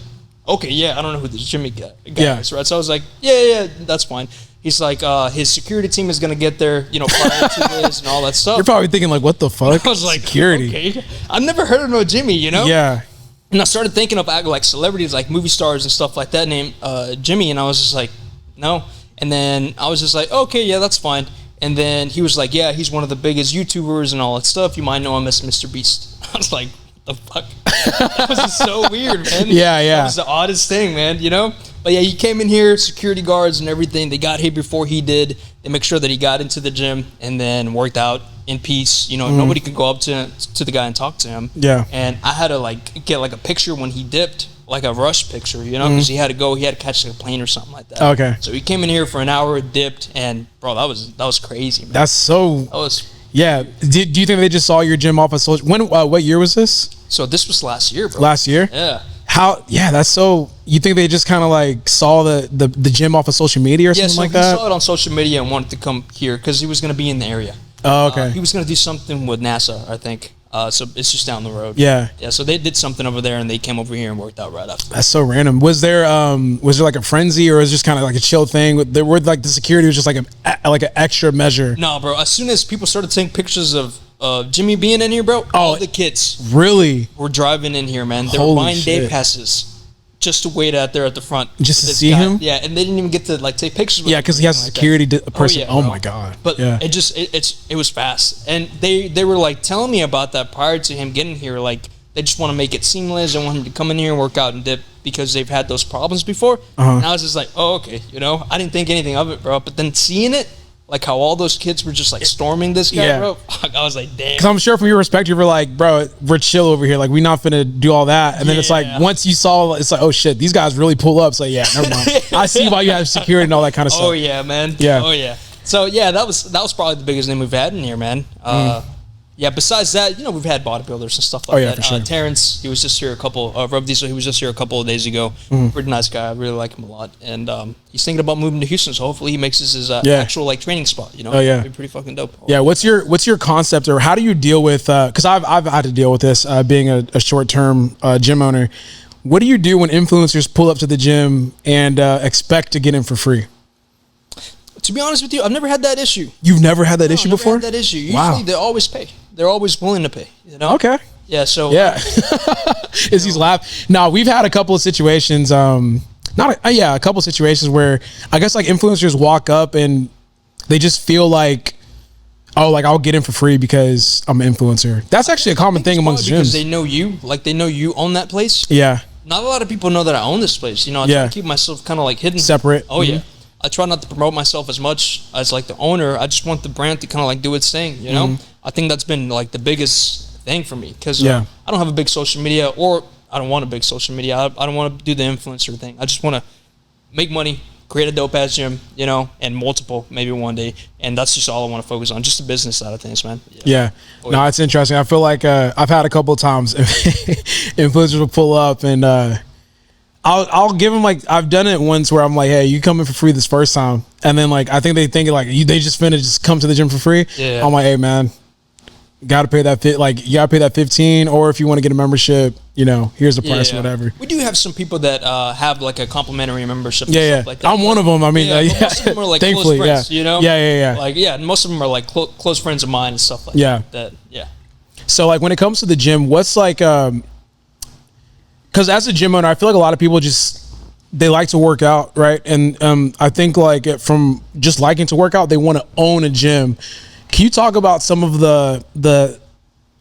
okay, yeah, I don't know who this Jimmy guy is, right? So I was like, yeah, that's fine. He's like, his security team is going to get there, prior to this and all that stuff. You're probably thinking like, what the fuck? I was like, security. Okay. I've never heard of no Jimmy, Yeah. And I started thinking of like celebrities, like movie stars and stuff like that named Jimmy. And I was just like, no. And then I was just like, okay, yeah, that's fine. And then he was like, yeah, he's one of the biggest YouTubers and all that stuff. You might know him as Mr. Beast. I was like, what the fuck? That was just so weird, man. Yeah. That was the oddest thing, man, But yeah, he came in here, security guards and everything. They got here before he did. They make sure that he got into the gym and then worked out in peace. Nobody could go up to the guy and talk to him. Yeah. And I had to like get like a picture when he dipped, like a rush picture, because he had to catch like a plane or something like that. Okay. So he came in here for an hour, dipped, and bro, that was crazy, man. That's so. That was. Yeah. Do you think they just saw your gym off of social? What year was this? So this was last year, bro. Last year? Yeah. How? Yeah, that's so. You think they just kind of like saw the gym off of social media or something like that? Yeah, so he saw it on social media and wanted to come here because he was going to be in the area. Oh, okay. He was going to do something with NASA, I think. So it's just down the road. Yeah. Yeah. So they did something over there, and they came over here and worked out right after. That's so random. Was there like a frenzy, or was it just kind of like a chill thing? There were like the security was just like an extra measure. No, bro. As soon as people started taking pictures of Jimmy being in here, bro, all the kids really were driving in here, man. They were buying day passes just to wait out there at the front, just to see him. Yeah, and they didn't even get to like take pictures with him. Yeah, because he has a security person. Oh my god. But yeah. it was fast, and they were like telling me about that prior to him getting here. Like they just want to make it seamless. They want him to come in here and work out and dip because they've had those problems before. And I was just like, oh, okay, I didn't think anything of it, bro. But then seeing it, like how all those kids were just like storming this guy, bro. I was like, damn. Because I'm sure from your perspective, you're like, bro, we're chill over here. Like, we're not finna do all that. And then it's like, once you saw, it's like, oh shit, these guys really pull up. It's like, yeah, never mind. I see why you have security and all that kind of stuff. Oh yeah, man. Yeah. Oh yeah. So yeah, that was probably the biggest name we've had in here, man. Yeah, besides that, we've had bodybuilders and stuff like that. For sure. Terrence, he was just here Rob Diesel, he was just here a couple of days ago. Pretty nice guy. I really like him a lot. And he's thinking about moving to Houston, so hopefully he makes this his actual like training spot, Oh yeah. It'd be pretty fucking dope. Yeah, what's your concept, or how do you deal with because I've had to deal with this being a short-term gym owner. What do you do when influencers pull up to the gym and expect to get in for free? To be honest with you, I've never had that issue. You've never had that issue before? Never had that issue. Usually they always pay. They're always willing to pay. Okay. Yeah. So yeah. Is he's laughing? No, we've had a couple of situations. A couple of situations where I guess like influencers walk up and they just feel like, oh, like I'll get in for free because I'm an influencer. That's actually a common thing amongst gyms. Because they know you, like they know you own that place. Yeah. Not a lot of people know that I own this place. I try to keep myself kind of like hidden, separate. Oh yeah. I try not to promote myself as much as like the owner. I just want the brand to kind of like do its thing, I think that's been like the biggest thing for me because I don't have a big social media, or I don't want a big social media. I don't want to do the influencer thing. I just want to make money, create a dope ass gym, and multiple maybe one day, and that's just all I want to focus on, just the business side of things, man. Yeah. No, it's interesting. I feel like I've had a couple of times influencers will pull up and I'll give them like I've done it once where I'm like, hey, you coming for free this first time, and then like I think they think like they just finna just come to the gym for free. Yeah. I'm like, hey man, gotta pay that you gotta pay that 15, or if you want to get a membership, here's the price, whatever. We do have some people that have like a complimentary membership. Yeah, stuff like that. I'm one of them. I mean, most of them are like close friends, Yeah. Like most of them are like close friends of mine and stuff like that. Yeah. So like when it comes to the gym, what's like because as a gym owner, I feel like a lot of people they like to work out, right? And I think like from just liking to work out, they want to own a gym. Can you talk about some of the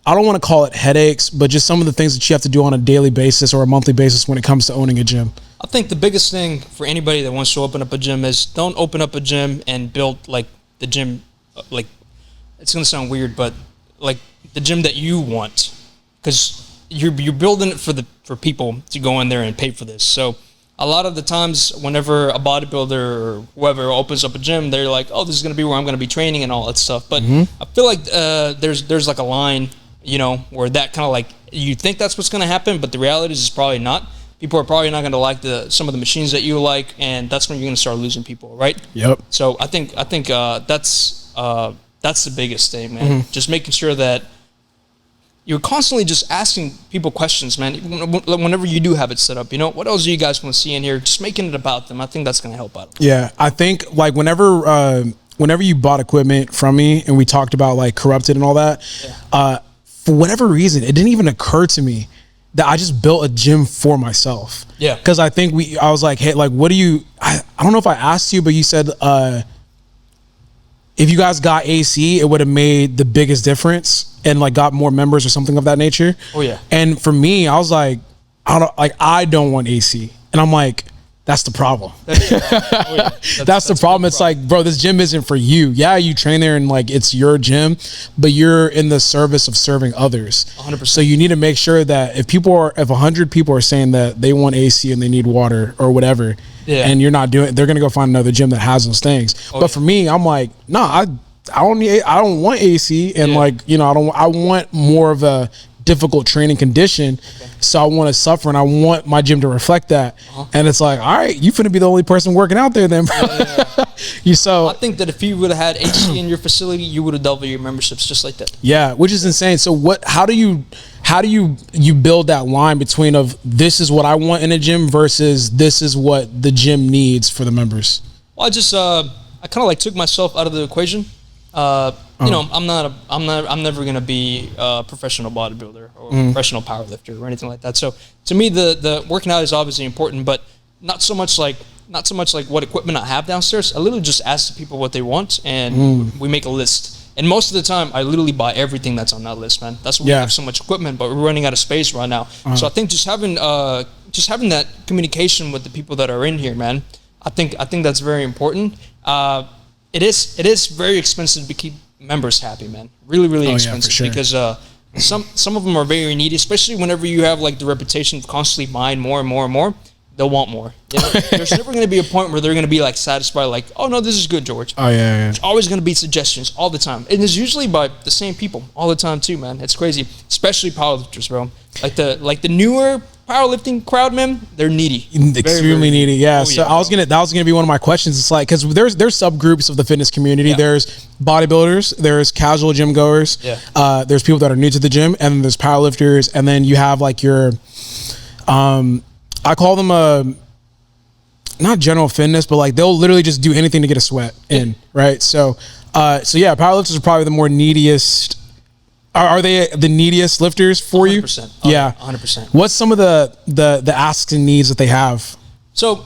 I don't want to call it headaches, but just some of the things that you have to do on a daily basis or a monthly basis when it comes to owning a gym? I think the biggest thing for anybody that wants to open up a gym is don't open up a gym and build like the gym, like it's going to sound weird, but like the gym that you want, because you're building it for people to go in there and pay for this. So a lot of the times whenever a bodybuilder or whoever opens up a gym, they're like, oh, this is going to be where I'm going to be training and all that stuff. But I feel like there's like a line, where that kind of like, you think that's what's going to happen, but the reality is probably not. People are probably not going to like some of the machines that you like, and that's when you're going to start losing people, right? Yep. So I think that's the biggest thing, man. Just making sure that you're constantly just asking people questions, man. Whenever you do have it set up, what else do you guys want to see in here? Just making it about them. I think that's going to help out. Yeah, I think like whenever you bought equipment from me and we talked about like corrupted and all that, for whatever reason, it didn't even occur to me that I just built a gym for myself. Yeah. Because I think I was like, hey, like, what do you? I don't know if I asked you, but you said if you guys got AC, it would have made the biggest difference and like got more members or something of that nature. Oh yeah. And for me, I was like, I don't want AC, and I'm like, that's the problem. That's the problem. It's like, bro, this gym isn't for you. Yeah, you train there and like it's your gym, but you're in the service of serving others. 100%. So you need to make sure that if 100 people are saying that they want AC and they need water or whatever, and you're not doing it, they're gonna go find another gym that has those things. But for me, I'm like, I don't want AC, and I want more of a difficult training condition. So I want to suffer, and I want my gym to reflect that. And it's like, all right, you finna be the only person working out there then, bro. I think that if you would have had HC in your facility, you would have doubled your memberships just like that. Yeah, which is insane. So how do you build that line between of this is what I want in a gym versus this is what the gym needs for the members? Well, I kind of like took myself out of the equation. You know, I'm never gonna be a professional bodybuilder or professional powerlifter or anything like that. So to me, the working out is obviously important, but not so much like what equipment I have downstairs. I literally just ask the people what they want, and we make a list. And most of the time, I literally buy everything that's on that list, man. That's why we have so much equipment, but we're running out of space right now. So I think just having that communication with the people that are in here, man. I think that's very important. It is very expensive to keep members happy, man. Really expensive, sure. Because some of them are very needy, especially whenever you have like the reputation of constantly buying more and more and more. They'll want more. You know, there's never going to be a point where they're going to be like satisfied, like, oh no, this is good, George. Oh yeah. There's always going to be suggestions all the time, and it's usually by the same people all the time too, man. It's crazy, especially powerlifters, bro. Like the newer powerlifting crowd, man, they're needy, extremely needy. Yeah. So that was gonna be one of my questions. It's like, because there's subgroups of the fitness community. There's bodybuilders, there's casual gym goers, there's people that are new to the gym, and then there's powerlifters, and then you have like your I call them not general fitness, but like they'll literally just do anything to get a sweat in, right? So yeah, powerlifters are probably the more neediest. Are they the neediest lifters for 100%. you? 100%. Yeah, 100%. What's some of the asks and needs that they have? So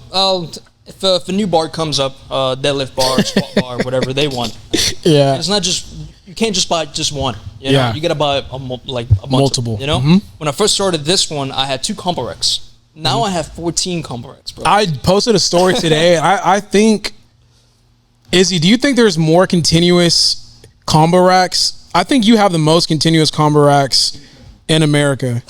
if a new bar comes up, deadlift bar, squat bar, whatever they want, it's not just, you can't just buy just one. You know? You gotta buy a bunch multiple. You know, when I first started this one, I had 2 combo racks. Now I have 14 combo racks, bro. I posted a story today. I think, Izzy, do you think there's more continuous combo racks? I think you have the most continuous combo racks in America.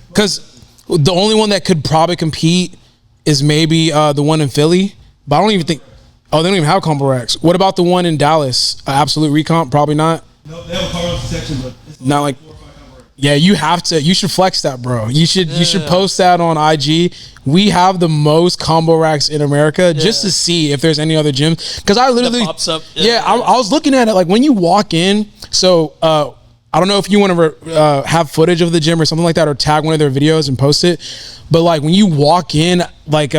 Because the only one that could probably compete is maybe the one in Philly. But I don't even think, they don't even have combo racks. What about the one in Dallas? Absolute Recomp? Probably not. No, they have a power section, but it's not like 4 or 5 combo racks. Yeah, you should flex that, bro. You should post that on IG. We have the most combo racks in America, just to see if there's any other gyms. Because I literally that pops up. I was looking at it like when you walk in. So I don't know if you want to have footage of the gym or something like that, or tag one of their videos and post it. But like when you walk in, like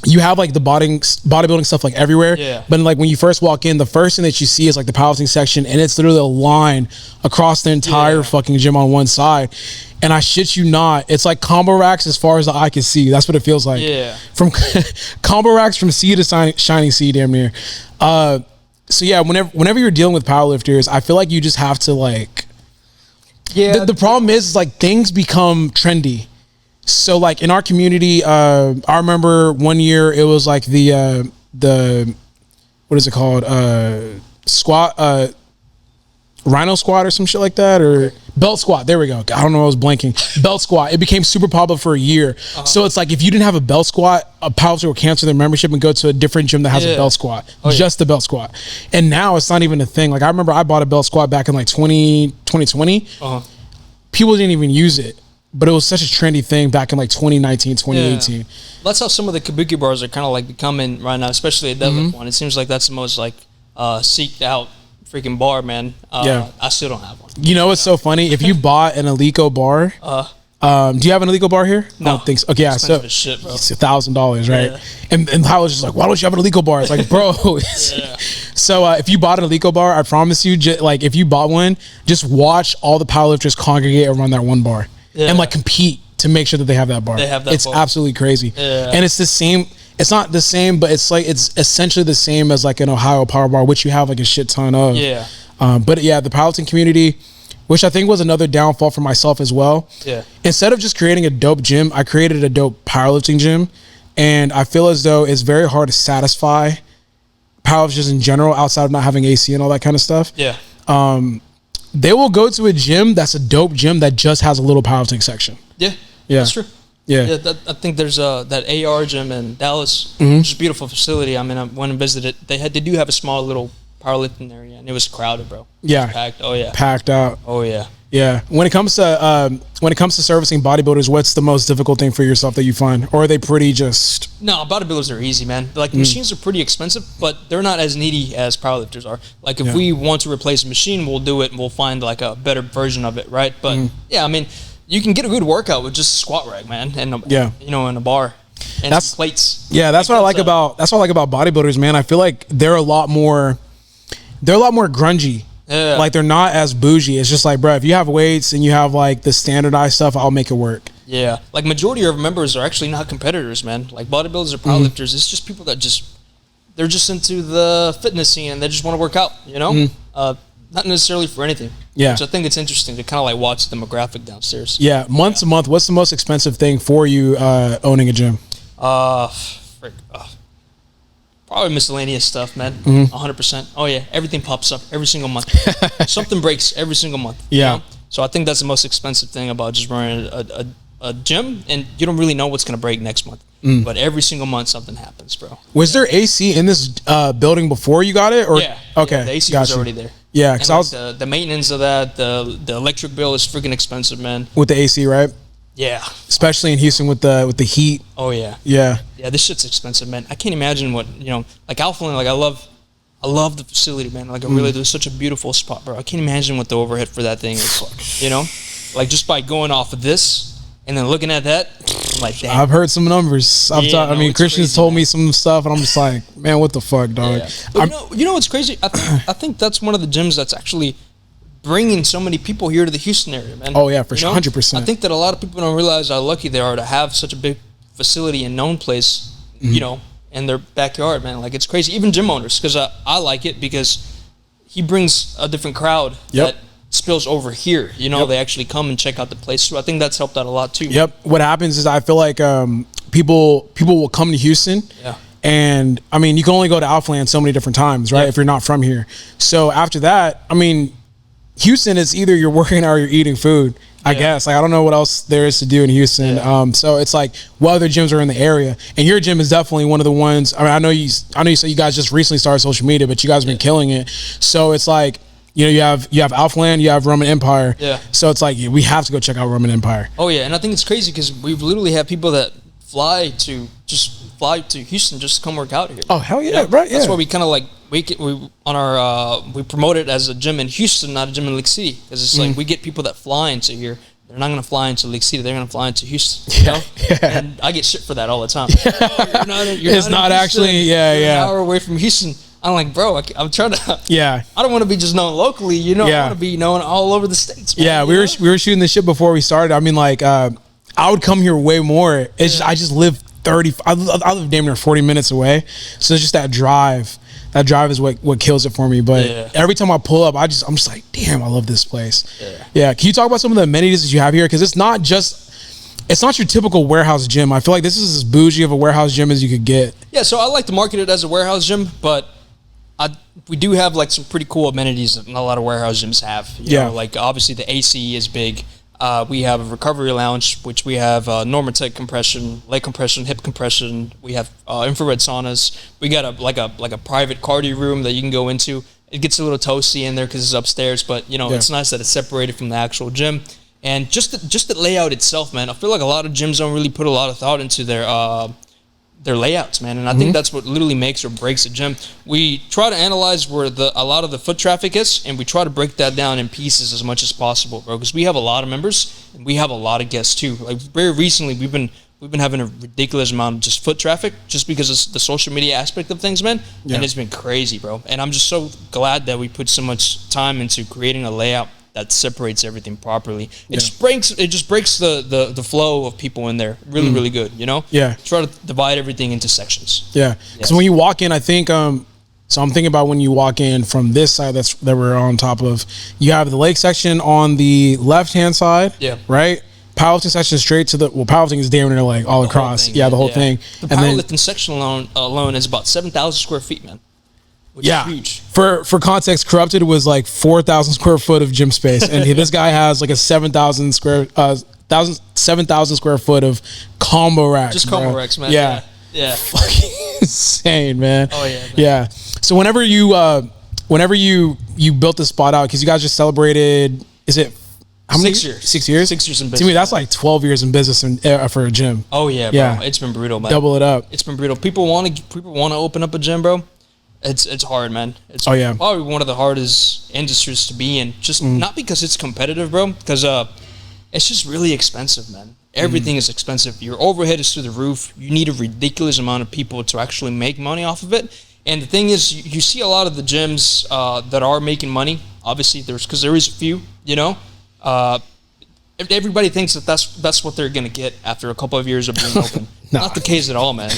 you have like the bodybuilding stuff like everywhere. Yeah. But like when you first walk in, the first thing that you see is like the powerlifting section, and it's literally a line across the entire fucking gym on one side. And I shit you not, it's like combo racks as far as the eye can see. That's what it feels like. Yeah. From combo racks from sea to shining sea, damn near. So yeah, whenever you're dealing with powerlifters, I feel like you just have to like. Yeah. The problem is like things become trendy. So like in our community, I remember one year it was like the what is it called? Squat, rhino squat or some shit like that, or belt squat. There we go. I don't know. I was blanking. Belt squat. It became super popular for a year. So it's like if you didn't have a belt squat, a powerlifter will cancel their membership and go to a different gym that has a belt squat, just the belt squat. And now it's not even a thing. Like I remember I bought a belt squat back in like 2020. People didn't even use it. But it was such a trendy thing back in like 2019, 2018. Yeah. That's how some of the kabuki bars are kind of like becoming right now, especially a deadlift one. It seems like that's the most like seeked out freaking bar, man. I still don't have one. You know what's so funny? If you bought an Alico bar, do you have an Alico bar here? No. I don't think so. Okay, yeah, so shit, bro. it's $1,000, right? Yeah. And I was just like, why don't you have an Alico bar? It's like, bro. So if you bought an Alico bar, I promise you, like if you bought one, just watch all the powerlifters congregate around that one bar. And like compete to make sure that they have that bar. It's absolutely crazy. And it's the same. It's not the same, but it's like it's essentially the same as like an Ohio Power Bar, which you have like a shit ton of. But yeah, the powerlifting community, which I think was another downfall for myself as well. Instead of just creating a dope gym, I created a dope powerlifting gym, and I feel as though it's very hard to satisfy powerlifters in general outside of not having AC and all that kind of stuff. They will go to a gym that's a dope gym that just has a little powerlifting section. That's true. I think there's that AR gym in Dallas, which is a beautiful facility. I mean, I went and visited it. They do have a small little powerlifting area, and it was crowded, bro. It was packed. Packed out. Yeah. When it comes to servicing bodybuilders, what's the most difficult thing for yourself that you find, or are they pretty just? No, bodybuilders are easy, man. Like machines are pretty expensive, but they're not as needy as powerlifters are. Like if we want to replace a machine, we'll do it and we'll find like a better version of it, right? But yeah, I mean, you can get a good workout with just a squat rack, man, and and a bar and some plates. Yeah, that's what I like about bodybuilders, man. I feel like they're a lot more grungy. Yeah. Like they're not as bougie. It's just like, bro, if you have weights and you have like the standardized stuff, I'll make it work. Yeah, like majority of members are actually not competitors, man. Like bodybuilders or powerlifters, it's just people that they're just into the fitness scene and they just want to work out, you know? Not necessarily for anything. Yeah. Which I think it's interesting to kind of like watch the demographic downstairs. Yeah, month to month, what's the most expensive thing for you owning a gym? Probably miscellaneous stuff, man. 100%. Oh yeah, everything pops up every single month. Something breaks every single month. Yeah. You know? So I think that's the most expensive thing about just running a gym, and you don't really know what's gonna break next month. But every single month something happens, bro. Was there AC in this building before you got it? Or Yeah. okay, Yeah, the AC was already there. Yeah, because the maintenance of that, the electric bill is freaking expensive, man. with the AC, right? Yeah. Especially in Houston with the heat. Oh yeah. Yeah. Yeah, this shit's expensive, man. I can't imagine what, like Alphaland, like I love the facility, man. Like I really do. It's such a beautiful spot, bro. I can't imagine what the overhead for that thing is. Like just by going off of this and then looking at that, I'm like, damn. I've heard some numbers. I mean, Christian's crazy, told man. me some stuff, and I'm just like, man, what the fuck, dog? Yeah. But you know what's crazy? I think that's one of the gyms that's actually bringing so many people here to the Houston area, man. Oh yeah, for sure, 100%. I think that a lot of people don't realize how lucky they are to have such a big facility and known place, in their backyard, man. Like it's crazy. Even gym owners, because I like it because he brings a different crowd that spills over here. They actually come and check out the place. So I think that's helped out a lot too. Yep. What happens is I feel like people will come to Houston. Yeah. And I mean, you can only go to Alphaland so many different times, right? Yeah. If you're not from here. So after that, I mean, Houston is either you're working or you're eating food. I guess. Like I don't know what else there is to do in Houston. Yeah. So it's like what other gyms are in the area, and your gym is definitely one of the ones. I mean, I know you said you guys just recently started social media, but you guys have been killing it. So it's like you have Alphaland, you have Roman Empire. Yeah. So it's like we have to go check out Roman Empire. Oh yeah, and I think it's crazy because we've literally had people that fly to Houston just to come work out here. Oh hell yeah, right? Yeah. That's why we kind of like we promote it as a gym in Houston, not a gym in Lake City, because it's like we get people that fly into here. They're not going to fly into Lake City. They're going to fly into Houston. You know? And I get shit for that all the time. You're not actually an hour away from Houston. I'm like, bro, I'm trying to. Yeah. I don't want to be just known locally. I want to be known all over the states. Man, yeah, we were shooting this shit before we started. I mean, like, I would come here way more. It's just, I just live I live damn near 40 minutes away, so it's just that drive. That drive is what kills it for me. But every time I pull up, I'm just like, damn, I love this place. Yeah. Can you talk about some of the amenities that you have here? Because it's not your typical warehouse gym. I feel like this is as bougie of a warehouse gym as you could get. Yeah. So I like to market it as a warehouse gym, but we do have like some pretty cool amenities that not a lot of warehouse gyms have. You know, like obviously the AC is big. We have a recovery lounge, which we have Normatec compression, leg compression, hip compression. We have infrared saunas. We got a private cardio room that you can go into. It gets a little toasty in there because it's upstairs, but it's nice that it's separated from the actual gym. And just the layout itself, man. I feel like a lot of gyms don't really put a lot of thought into their layouts, man, and I think that's what literally makes or breaks a gym. We try to analyze where a lot of the foot traffic is, and we try to break that down in pieces as much as possible, bro. Because we have a lot of members and we have a lot of guests too. Like very recently, we've been having a ridiculous amount of just foot traffic, just because of the social media aspect of things, man. And it's been crazy, bro. And I'm just so glad that we put so much time into creating a layout that separates everything properly. It just breaks the flow of people in there really good, Yeah. Try to divide everything into sections. Yeah. Because when you walk in, I think so I'm thinking about when you walk in from this side that we're on top of, you have the leg section on the left-hand side. Yeah. Right? Powerlifting section straight to powerlifting is damn near like all across. The whole thing. The powerlifting section alone is about 7,000 square feet, man. Which is huge. For context, Corrupted was like 4,000 square foot of gym space, and this guy has like a 7,000 square foot of combo racks. Just combo racks, man. Yeah. Fucking insane, man. Oh yeah. Man. Yeah. So whenever you built this spot out, because you guys just celebrated, How many? 6 years. 6 years? 6 years in business. To me, that's like 12 years in business for a gym. Oh yeah, bro. Yeah. It's been brutal, man. Double it up. It's been brutal. People want to open up a gym, bro. It's hard, man. It's probably one of the hardest industries to be in. Just not because it's competitive, bro. Because it's just really expensive, man. Everything is expensive. Your overhead is through the roof. You need a ridiculous amount of people to actually make money off of it. And the thing is, you see a lot of the gyms that are making money. Obviously, because there is a few, you know. Everybody thinks that that's what they're gonna get after a couple of years of being open. Not the case at all, man.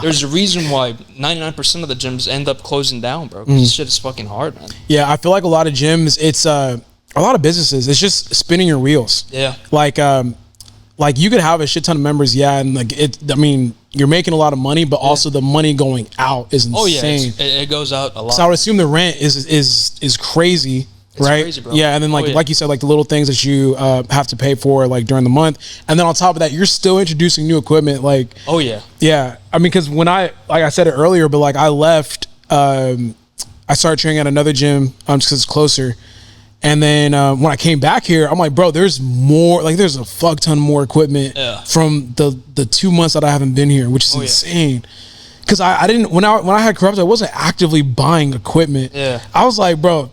There's a reason why 99% of the gyms end up closing down, bro. This shit is fucking hard, man. Yeah, I feel like a lot of gyms, it's a lot of businesses, it's just spinning your wheels. Yeah. Like you could have a shit ton of members, and like I mean, you're making a lot of money, but also the money going out is insane. Oh yeah, it goes out a lot. So I would assume the rent is crazy. It's right? crazy, bro. Yeah, and then like you said, like the little things that you have to pay for like during the month, and then on top of that, you're still introducing new equipment. Like, oh yeah, yeah. I mean, because when like I said it earlier, but like I left, I started training at another gym just because it's closer, and then when I came back here, I'm like, bro, there's more. Like, there's a fuck ton more equipment from the 2 months that I haven't been here, which is insane. Because I didn't when I had Corrupt, I wasn't actively buying equipment. Yeah, I was like, bro.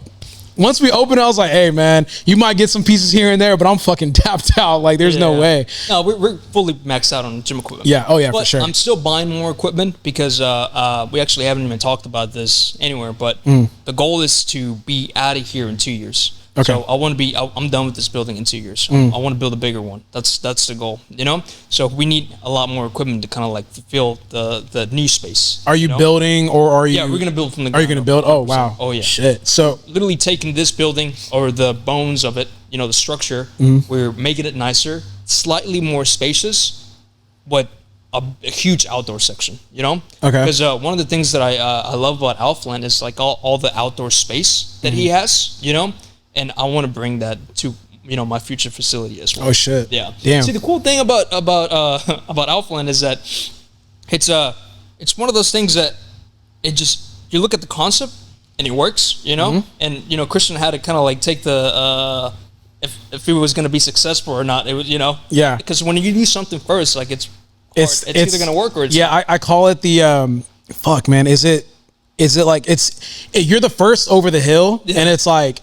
Once we opened, I was like, hey, man, you might get some pieces here and there, but I'm fucking tapped out. Like, there's no way. No, we're fully maxed out on gym equipment. Yeah. Oh, yeah, but for sure. I'm still buying more equipment because we actually haven't even talked about this anywhere, but the goal is to be out of here in 2 years. Okay. So I want to be. I'm done with this building in 2 years. I want to build a bigger one. That's the goal. You know. So we need a lot more equipment to kind of like fulfill the new space. Are you building or are you? Yeah, we're gonna build from the. Are you gonna build? Oh wow. Oh yeah. Shit. So literally taking this building or the bones of it, you know, the structure, we're making it nicer, slightly more spacious, but a huge outdoor section. You know. Okay. Because one of the things that I love about Alphaland is like all the outdoor space that he has. You know. And I want to bring that to my future facility as well. Oh shit! Yeah. Damn. See, the cool thing about Alphaland is that it's one of those things that you look at the concept and it works, you know. And Christian had to kind of like take the if it was going to be successful or not. It was Yeah. Because when you do something first, like it's either going to work or it's I call it the fuck man. Is it like you're the first over the hill and it's like.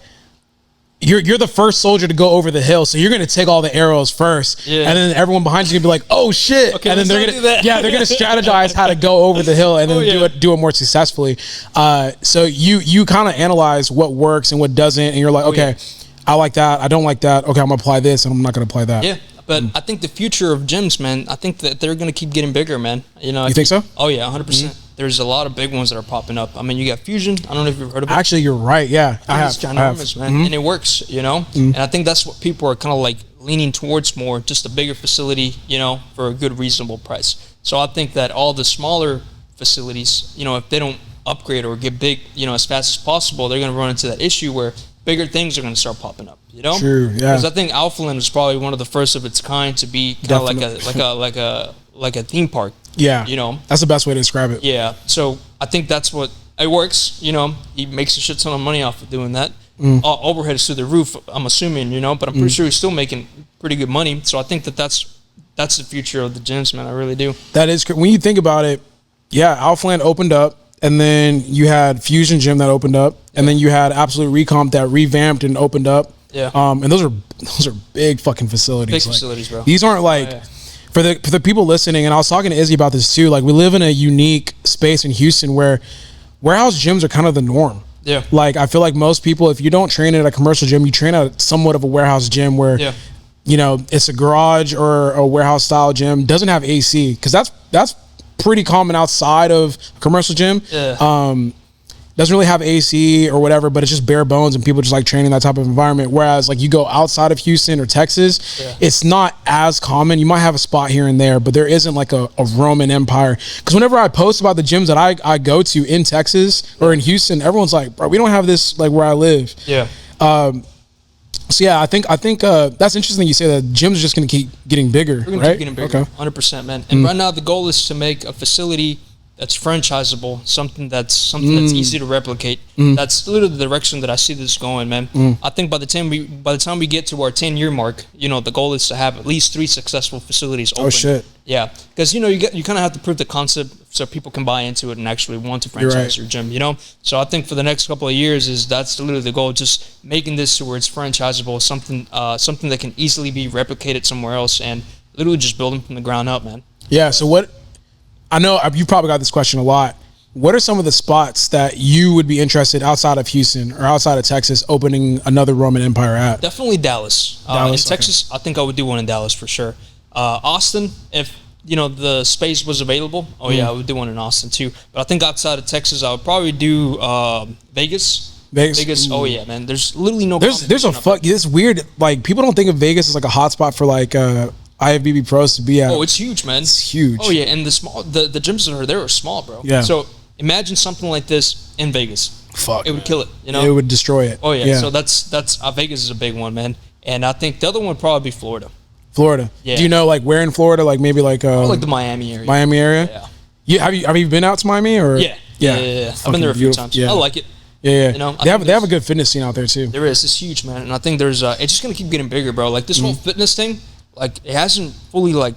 You're the first soldier to go over the hill, so you're gonna take all the arrows first, and then everyone behind you gonna be like, "Oh shit!" Okay, and then they're gonna strategize how to go over the hill and then do it more successfully. So you kind of analyze what works and what doesn't, and you're like, okay, I like that, I don't like that. Okay, I'm gonna apply this, and I'm not gonna apply that. Yeah, but I think the future of gyms, man, I think that they're gonna keep getting bigger, man. You think so? Oh yeah, 100%. There's a lot of big ones that are popping up. I mean, you got Fusion. I don't know if you've heard of it. Actually, you're right. Yeah, It's ginormous, man, and it works. And I think that's what people are kind of like leaning towards more, just a bigger facility, for a good, reasonable price. So I think that all the smaller facilities, if they don't upgrade or get big, as fast as possible, they're going to run into that issue where bigger things are going to start popping up. True. Yeah. Because I think Alphaland was probably one of the first of its kind to be kind of like a theme park. Yeah. That's the best way to describe it. Yeah. So I think that's what it works. He makes a shit ton of money off of doing that. Overhead is through the roof, I'm assuming, but I'm pretty sure he's still making pretty good money. So I think that's the future of the gyms, man. I really do. That is, when you think about it, yeah, Alphaland opened up, and then you had Fusion Gym that opened up, and then you had Absolute Recomp that revamped and opened up. Yeah. And those are big fucking facilities. Big facilities, bro. These aren't like for the people listening, and I was talking to Izzy about this too. Like, we live in a unique space in Houston where warehouse gyms are kind of the norm. Yeah. Like, I feel like most people, if you don't train at a commercial gym, you train at somewhat of a warehouse gym where it's a garage or a warehouse style gym, doesn't have AC, because that's pretty common outside of a commercial gym. Doesn't really have AC or whatever, but it's just bare bones and people just like training that type of environment. Whereas like you go outside of Houston or Texas, it's not as common. You might have a spot here and there, but there isn't like a Roman Empire. Because whenever I post about the gyms that I go to in Texas or in Houston, everyone's like, bro, we don't have this like where I live. Yeah. So yeah, I think that's interesting. You say that gyms are just going to keep getting bigger. We're going to keep getting bigger, 100%, man. And right now the goal is to make a facility that's franchisable, something that's easy to replicate. That's literally the direction that I see this going, man. I think by the time we get to our 10-year mark, you know, the goal is to have at least 3 successful facilities open. Oh shit. Yeah, because you know you kind of have to prove the concept so people can buy into it and actually want to franchise your gym. You know, so I think for the next couple of years that's literally the goal, just making this to where it's franchisable, something that can easily be replicated somewhere else, and literally just building from the ground up, man. Yeah. So what? I know you probably got this question a lot. What are some of the spots that you would be interested outside of Houston or outside of Texas opening another Roman Empire at? Definitely Dallas. In Texas, I think I would do one in Dallas for sure. Austin, if you know the space was available, I would do one in Austin too. But I think outside of Texas, I would probably do Vegas. Vegas. Oh yeah, man. There's literally no. There's a fuck. It's weird. Like people don't think of Vegas as like a hotspot for like IFBB pros to be at. Oh, it's huge, man. It's huge. Oh yeah, and the gyms that are there are small, bro. Yeah. So imagine something like this in Vegas. Fuck. It would kill it. You know. It would destroy it. Oh yeah. So that's Vegas is a big one, man. And I think the other one would probably be Florida. Florida. Yeah. Do you know like where in Florida? Like maybe like like the Miami area. Miami area. Yeah. Have you been out to Miami or? Yeah. I've been there a few times. Yeah. I like it. Yeah. You know, they have a good fitness scene out there too. There is. It's huge, man. And I think there's it's just gonna keep getting bigger, bro. Like this whole fitness thing, like it hasn't fully like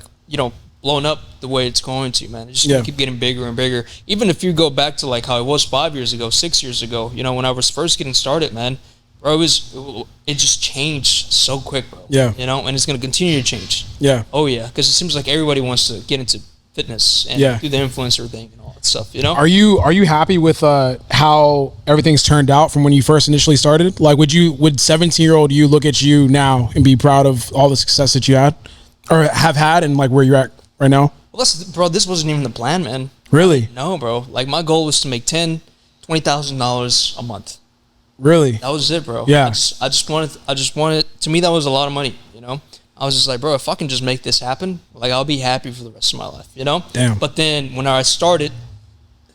blown up the way it's going to, man. It's just gonna keep getting bigger and bigger. Even if you go back to like how it was 5 years ago, 6 years ago, you know, when I was first getting started, man. Bro, it just changed so quick, bro. Yeah. You know, and it's going to continue to change. Yeah. Oh, yeah. Because it seems like everybody wants to get into fitness and do the influencer thing and all that stuff, you know? Are you happy with how everything's turned out from when you first initially started? Like, would 17-year-old you look at you now and be proud of all the success that you had or have had and like where you're at right now? Well, this wasn't even the plan, man. Really? No, bro. Like, my goal was to make $20,000 a month. Really? That was it, bro. Yeah. I just wanted, to me, that was a lot of money, you know? I was just like, bro, if I can just make this happen, like, I'll be happy for the rest of my life, you know? Damn. But then when I started,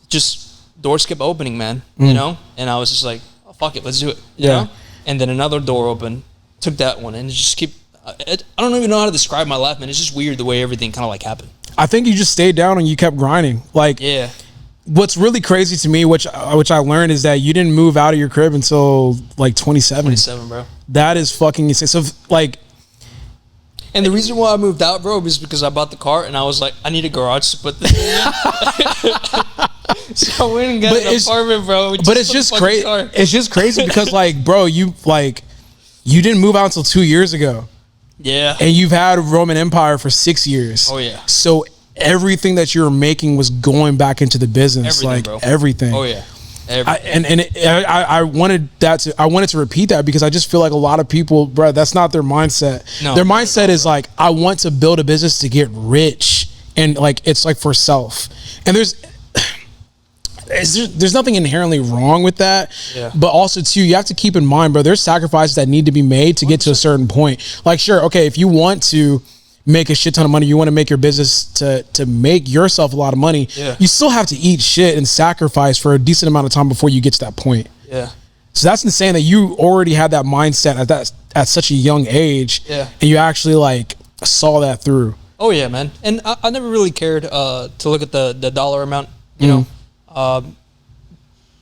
just doors kept opening, man, you know? And I was just like, oh, fuck it, let's do it, you know? And then another door opened, took that one, and it just I don't even know how to describe my life, man. It's just weird the way everything kind of, like, happened. I think you just stayed down and you kept grinding. Like, yeah. What's really crazy to me, which I learned, is that you didn't move out of your crib until like 27. 27, bro. That is fucking insane. So like, and the reason why I moved out, bro, was because I bought the car and I was like, I need a garage to put this in. So I went and got an apartment, bro. But it's just crazy. It's just crazy because like, bro, you didn't move out until 2 years ago. Yeah. And you've had Roman Empire for 6 years. Oh yeah. So everything that you were making was going back into the business, everything. Oh yeah, I wanted to repeat that because I just feel like a lot of people, bro, that's not their mindset. No, their mindset is like, I want to build a business to get rich, and like it's like for self. And there's nothing inherently wrong with that, but also too, you have to keep in mind, bro, there's sacrifices that need to be made to get to a certain point. Like, sure, okay, if you want to make a shit ton of money, you want to make your business to make yourself a lot of money, you still have to eat shit and sacrifice for a decent amount of time before you get to that point. Yeah. So that's insane that you already had that mindset at such a young age, and you actually like saw that through. Oh yeah, man. And I never really cared to look at the dollar amount, you know.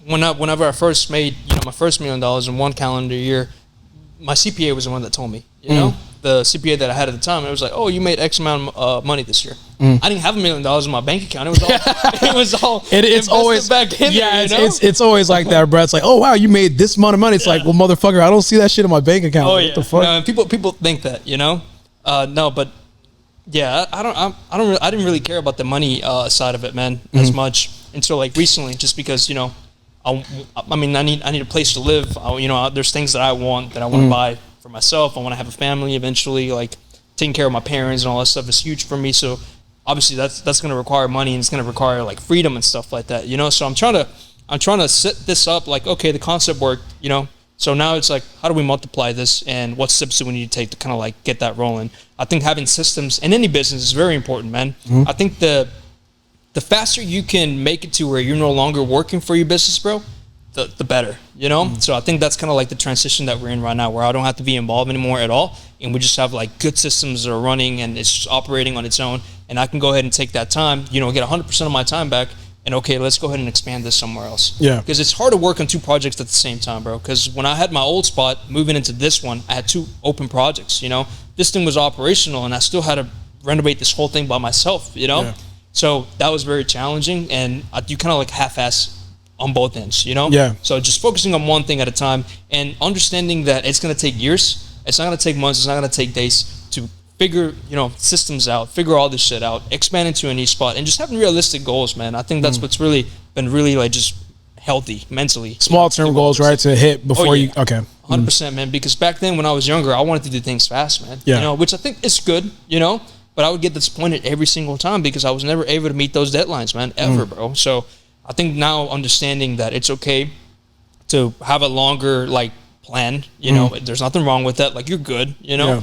Whenever I first made, my first $1 million in one calendar year, my CPA was the one that told me, you know, the CPA that I had at the time. It was like, oh, you made X amount of money this year. I didn't have $1 million in my bank account. It was all. It's always back in there, it's always like that, bro. It's like, oh wow, you made this amount of money. It's like, well, motherfucker, I don't see that shit in my bank account. Oh yeah. What the fuck? No, people think that, you know. No, but yeah, I didn't really care about the money side of it, man, as much until like recently, just because I need a place to live. There's things that I want to buy for myself. I want to have a family eventually. Like taking care of my parents and all that stuff is huge for me. So obviously that's going to require money, and it's going to require like freedom and stuff like that. So I'm trying to set this up. Like, okay, the concept worked. So now it's like, how do we multiply this, and what steps do we need to take to kind of like get that rolling? I think having systems in any business is very important, man. I think the faster you can make it to where you're no longer working for your business, bro, the better, So I think that's kind of like the transition that we're in right now, where I don't have to be involved anymore at all, and we just have like good systems that are running and it's just operating on its own, and I can go ahead and take that time, get 100% of my time back and okay, let's go ahead and expand this somewhere else. Yeah. Because it's hard to work on 2 projects at the same time, bro. Because when I had my old spot, moving into this one, I had 2 open projects, you know? This thing was operational, and I still had to renovate this whole thing by myself, you know? Yeah. So that was very challenging, and you kind of like half-ass on both ends, you know? Yeah. So just focusing on one thing at a time and understanding that it's going to take years. It's not going to take months. It's not going to take days to figure, you know, systems out, figure all this shit out, expand into a new spot, and just having realistic goals, man. I think that's what's really been really like just healthy mentally. Small term goals, right, to hit before you. Okay. 100%, man. Because back then when I was younger, I wanted to do things fast, man. Yeah. You know, which I think is good, you know, but I would get disappointed every single time because I was never able to meet those deadlines, man, ever, bro. So I think now understanding that it's okay to have a longer like plan, you know, there's nothing wrong with that. Like you're good, you know. Yeah.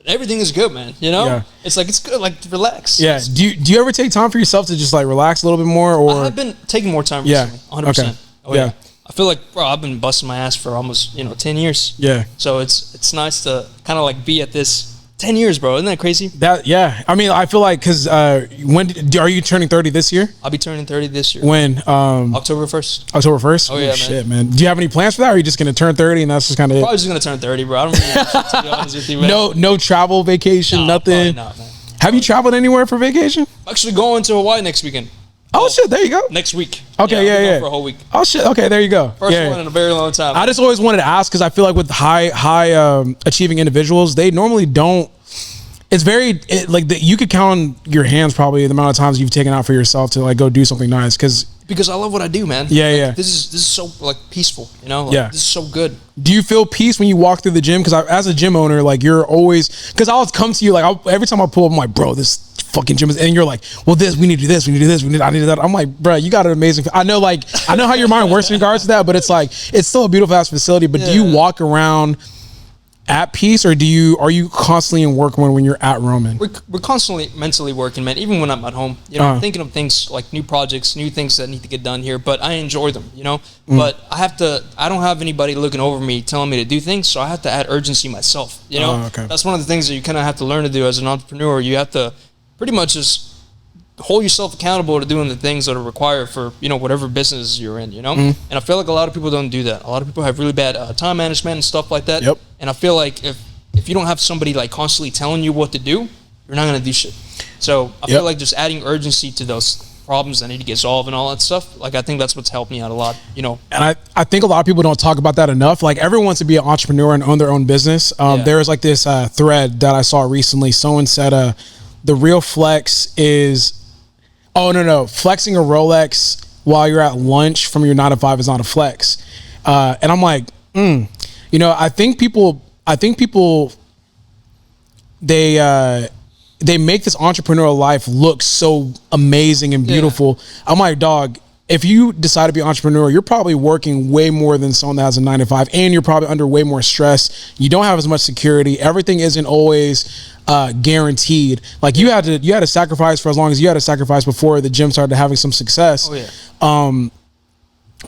Everything is good, man. You know, Yeah. it's like it's good. Like relax. Yeah. Do you ever take time for yourself to just like relax a little bit more, or I've been taking more time Yeah. recently. 100%. Okay. Oh yeah. Yeah. I feel like, bro, I've been busting my ass for almost 10 years. Yeah. So it's nice to kind of like be at this 10 years, bro. Isn't that crazy? That I mean, I feel like because are you turning 30 this year? I'll be turning 30 this year. When October 1st. October 1st? Oh, yeah, man. Shit, man. Do you have any plans for that, or are you just gonna turn 30 and that's just kind of it? Probably just gonna turn 30, bro. I don't really know shit, to be honest with you, man. No travel, vacation, Nah, nothing. probably not, man. Have you traveled anywhere for vacation? I'm actually going to Hawaii next weekend. Oh shit, there you go. Next week. Okay, I'll be going yeah. for a whole week. Oh shit, okay, there you go. First Yeah. one in a very long time. I just always wanted to ask because I feel like with high achieving individuals, they normally don't. It's very you could count on your hands probably the amount of times you've taken out for yourself to like go do something nice because I love what I do, man. Yeah, Like, yeah. This is so like peaceful, you know. Like, Yeah. This is so good. Do you feel peace when you walk through the gym? Because as a gym owner, like you're always because I'll come to you like every time I pull up, I'm like, bro, this fucking gym is, and you're like, well, we need to do this, we need to do this, I need to do that. I'm like, bro, you got an amazing. I know how your mind works in regards to that, but it's like it's still a beautiful ass facility. But do you walk around at peace, or are you constantly in work mode when you're at Roman? We're constantly mentally working, man. Even when I'm at home, you know, I'm thinking of things like new projects, new things that need to get done here. But I enjoy them, you know. But I don't have anybody looking over me telling me to do things, so I have to add urgency myself. You know, okay. That's one of the things that you kind of have to learn to do as an entrepreneur. You have to pretty much just hold yourself accountable to doing the things that are required for whatever business you're in, you know. And I feel like a lot of people don't do that. A lot of people have really bad time management and stuff like that. Yep. And I feel like if you don't have somebody like constantly telling you what to do, you're not gonna do shit. So I feel like just adding urgency to those problems that need to get solved and all that stuff, like I think that's what's helped me out a lot, you know. And I think a lot of people don't talk about that enough. Like everyone wants to be an entrepreneur and own their own business. There was like this thread that I saw recently. Someone said the real flex is flexing a Rolex while you're at lunch from your 9 to 5 is not a flex. And I'm like, I think people they make this entrepreneurial life look so amazing and beautiful. Yeah. I'm like, dog, if you decide to be an entrepreneur, you're probably working way more than someone that has a 9 to 5, and you're probably under way more stress. You don't have as much security. Everything isn't always guaranteed. Like you had to sacrifice for as long as you had to sacrifice before the gym started having some success. Oh yeah.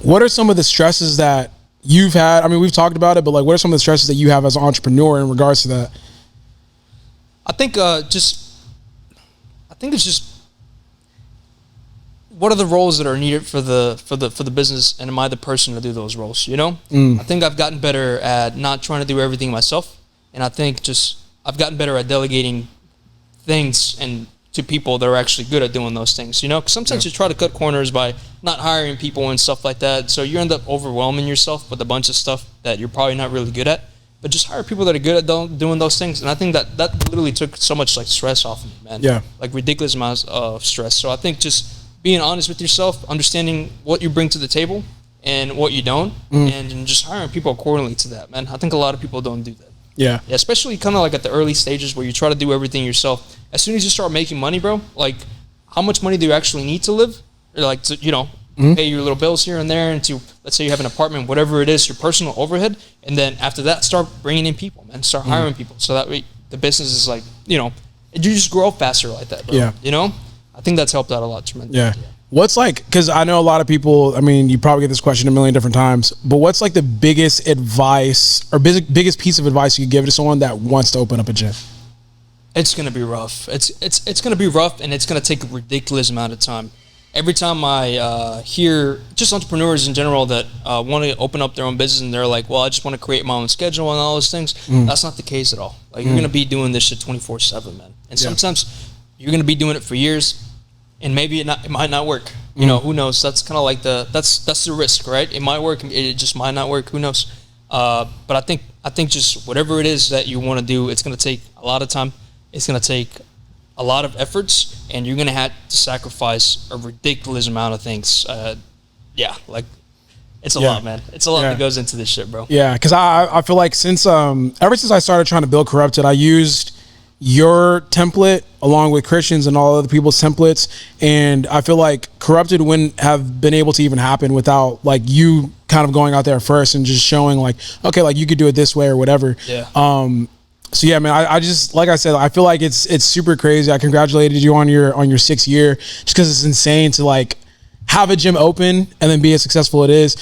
What are some of the stresses that you've had? I mean, we've talked about it, but like, what are some of the stresses that you have as an entrepreneur in regards to that? I think it's just what are the roles that are needed for the business, and am I the person to do those roles? You know, I think I've gotten better at not trying to do everything myself, and I think just I've gotten better at delegating things and to people that are actually good at doing those things. You know, 'cause sometimes you try to cut corners by not hiring people and stuff like that, so you end up overwhelming yourself with a bunch of stuff that you're probably not really good at. But just hire people that are good at doing those things, and I think that literally took so much like stress off of me, man. Yeah, like ridiculous amounts of stress. So I think just being honest with yourself, understanding what you bring to the table and what you don't, and just hiring people accordingly to that, man. I think a lot of people don't do that. Yeah, especially kind of like at the early stages where you try to do everything yourself. As soon as you start making money, bro, like how much money do you actually need to live? Or like to, pay your little bills here and there, and to, let's say you have an apartment, whatever it is, your personal overhead, and then after that, start bringing in people, man. Start hiring people, so that way the business is like, you just grow faster like that, bro. Yeah. I think that's helped out a lot tremendously. Yeah. What's like, because I know a lot of people, I mean, you probably get this question a million different times, but what's like the biggest advice or biggest piece of advice you could give to someone that wants to open up a gym? It's gonna be rough. It's gonna be rough, and it's gonna take a ridiculous amount of time. every time I hear just entrepreneurs in general that want to open up their own business and they're like, well, I just want to create my own schedule and all those things. That's not the case at all. Like, you're going to be doing this shit 24/7, man. And sometimes you're going to be doing it for years, and maybe it might not work. You know, who knows? That's kind of like that's the risk, right? It might work, it just might not work. Who knows? But I think just whatever it is that you want to do, it's going to take a lot of time. It's going to take a lot of efforts, and you're going to have to sacrifice a ridiculous amount of things. Like, it's a lot, man. It's a lot that goes into this shit, bro. Yeah, because I feel like ever since I started trying to build Corrupted, I used your template along with Christian's and all other people's templates, and I feel like Corrupted wouldn't have been able to even happen without like you kind of going out there first and just showing like, okay, like you could do it this way or whatever. So yeah, man, I just, like I said, I feel like it's super crazy. I congratulated you on your 6th year, just because it's insane to like have a gym open and then be as successful it is.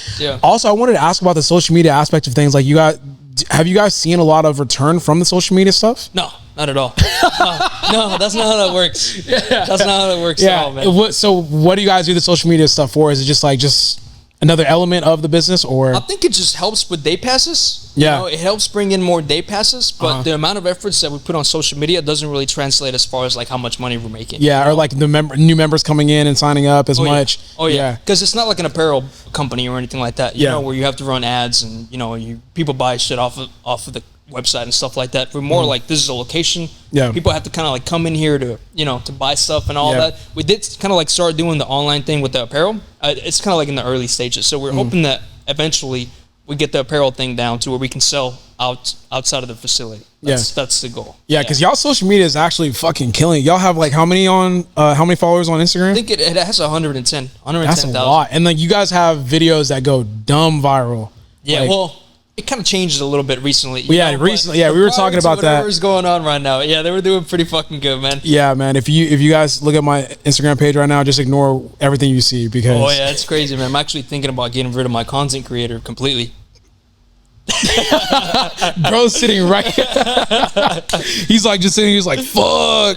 Also, I wanted to ask about the social media aspect of things. Like, have you guys seen a lot of return from the social media stuff? No, not at all. No, that's not how that works. That's not how that works at all, man. So what do you guys do the social media stuff for? Is it just another element of the business, or? I think it just helps with day passes. Yeah. You know, it helps bring in more day passes, but the amount of efforts that we put on social media doesn't really translate as far as like how much money we're making. Yeah, or like the new members coming in and signing up as much. Oh yeah, because it's not like an apparel company or anything like that. You know, where you have to run ads and people buy shit off of the website and stuff like that. We're more like, this is a location. Yeah, people have to kind of like come in here to to buy stuff and all that. We did kind of like start doing the online thing with the apparel. It's kind of like in the early stages, so we're hoping that eventually we get the apparel thing down to where we can sell outside of the facility. That's the goal. Yeah, because y'all social media is actually fucking killing it. Y'all have like how many followers on Instagram? I think it has 110. That's a lot. And like you guys have videos that go dumb viral. Yeah, like, well, it kind of changed a little bit recently. Recently. Yeah, we were talking about that. Whatever's going on right now. Yeah, they were doing pretty fucking good, man. Yeah, man. If you guys look at my Instagram page right now, just ignore everything you see because. Oh yeah, it's crazy, man. I'm actually thinking about getting rid of my content creator completely. Bro's sitting right. He's like just sitting. He's like, fuck.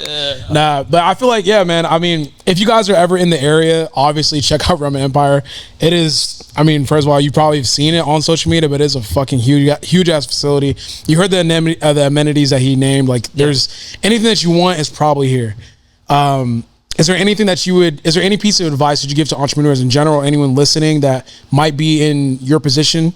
Nah, but I feel like, yeah, man. I mean, if you guys are ever in the area, obviously check out Roman Empire. It is. I mean, first of all, you probably have seen it on social media, but it's a fucking huge ass facility. You heard the amenities that he named. Like, there's anything that you want is probably here. Is there anything that is there any piece of advice that you give to entrepreneurs in general, anyone listening that might be in your position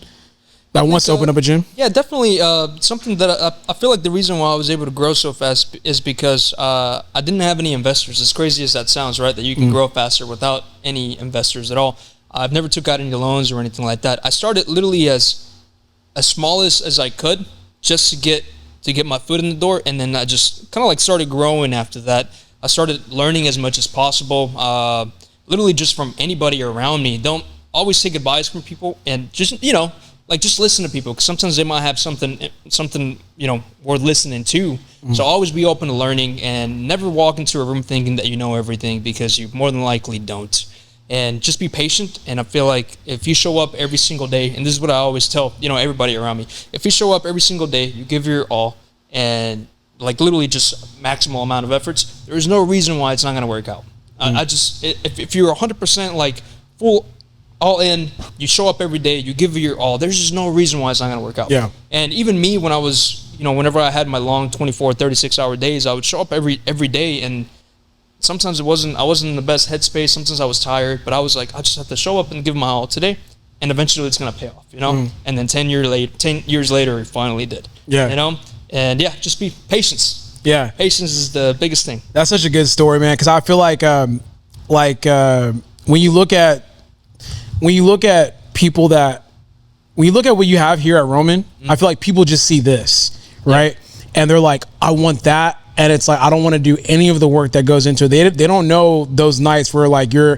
that wants to open up a gym? Yeah, definitely. Something that I feel like the reason why I was able to grow so fast is because I didn't have any investors. As crazy as that sounds, right? That you can grow faster without any investors at all. I've never took out any loans or anything like that. I started literally as small as I could, just to get my foot in the door, and then I just kind of like started growing after that. I started learning as much as possible, literally just from anybody around me. Don't always take advice from people, and just just listen to people, because sometimes they might have something worth listening to. So always be open to learning, and never walk into a room thinking that you know everything, because you more than likely don't. And just be patient. And I feel like if you show up every single day, and this is what I always tell everybody around me, if you show up every single day, you give your all, and like literally just maximal amount of efforts, there is no reason why it's not going to work out. If you're 100% like full all in, you show up every day, you give your all, there's just no reason why it's not going to work out. Yeah. And even me, when I was, whenever I had my long 24, 36 hour days, I would show up every day, and sometimes I wasn't in the best headspace. Sometimes I was tired, but I was like, I just have to show up and give my all today, and eventually it's going to pay off, And then 10 years later, it finally did. Yeah. And yeah, just be patience. Yeah. Patience is the biggest thing. That's such a good story, man. Cause I feel like when you look at people when you look at what you have here at Roman, I feel like people just see this, right? And they're like, I want that. And it's like, I don't want to do any of the work that goes into it. They don't know those nights where like you're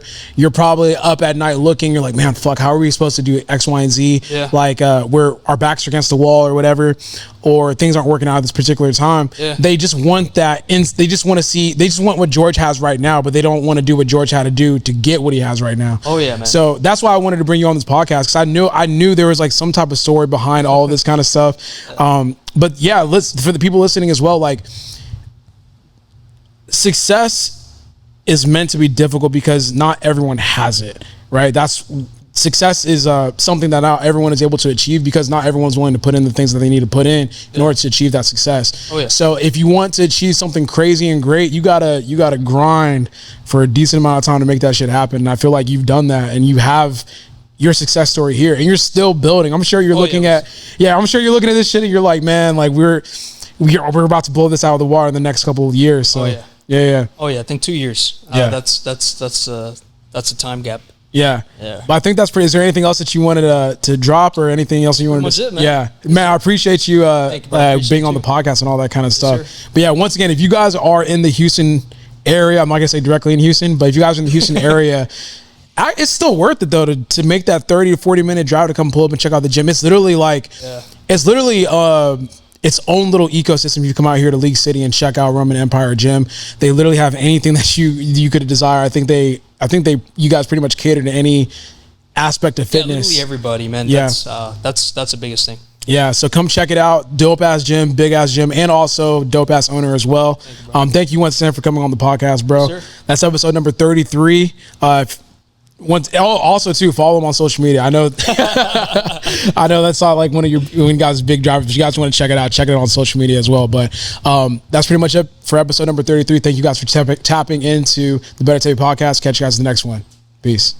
probably up at night looking, you're like, man, fuck, how are we supposed to do X, Y, and Z? Yeah. Like where our backs are against the wall or whatever, or things aren't working out at this particular time. Yeah. They just want that. They just want what George has right now, but they don't want to do what George had to do to get what he has right now. Oh yeah, man. So that's why I wanted to bring you on this podcast, because I knew there was like some type of story behind all of this kind of stuff. But yeah, for the people listening as well, like, success is meant to be difficult because not everyone has it, right? Success is something that not everyone is able to achieve because not everyone's willing to put in the things that they need to put in order to achieve that success. Oh, yeah. So if you want to achieve something crazy and great, you gotta grind for a decent amount of time to make that shit happen. And I feel like you've done that, and you have your success story here, and you're still building. I'm sure you're looking at this shit, and you're like, man, like we're about to blow this out of the water in the next couple of years. So yeah. Oh yeah, I think 2 years. Yeah. That's a time gap. Yeah. Yeah. But I think that's pretty. Is there anything else that you wanted to drop, or anything else you wanted to? That's it, man. Yeah, man. I appreciate you being on the podcast and all that kind of stuff. Sir. But yeah, once again, if you guys are in the Houston area, I'm not gonna say directly in Houston, but if you guys are in the Houston area, it's still worth it though to make that 30 to 40 minute drive to come pull up and check out the gym. It's literally its own little ecosystem. If you come out here to League City and check out Roman Empire Gym, they literally have anything that you could desire. I think you guys pretty much cater to any aspect of fitness. Literally everybody, man. Yeah. That's the biggest thing. Yeah, so come check it out. Dope ass gym, big ass gym, and also dope ass owner as well. Thank you once again for coming on the podcast, bro. Yes, sir. That's episode number 33. Also too, follow him on social media. I know that's not like one of you guys' big drivers. If you guys want to check it out on social media as well. But that's pretty much it for episode number 33. Thank you guys for tapping into the Better Tell You podcast. Catch you guys in the next one. Peace.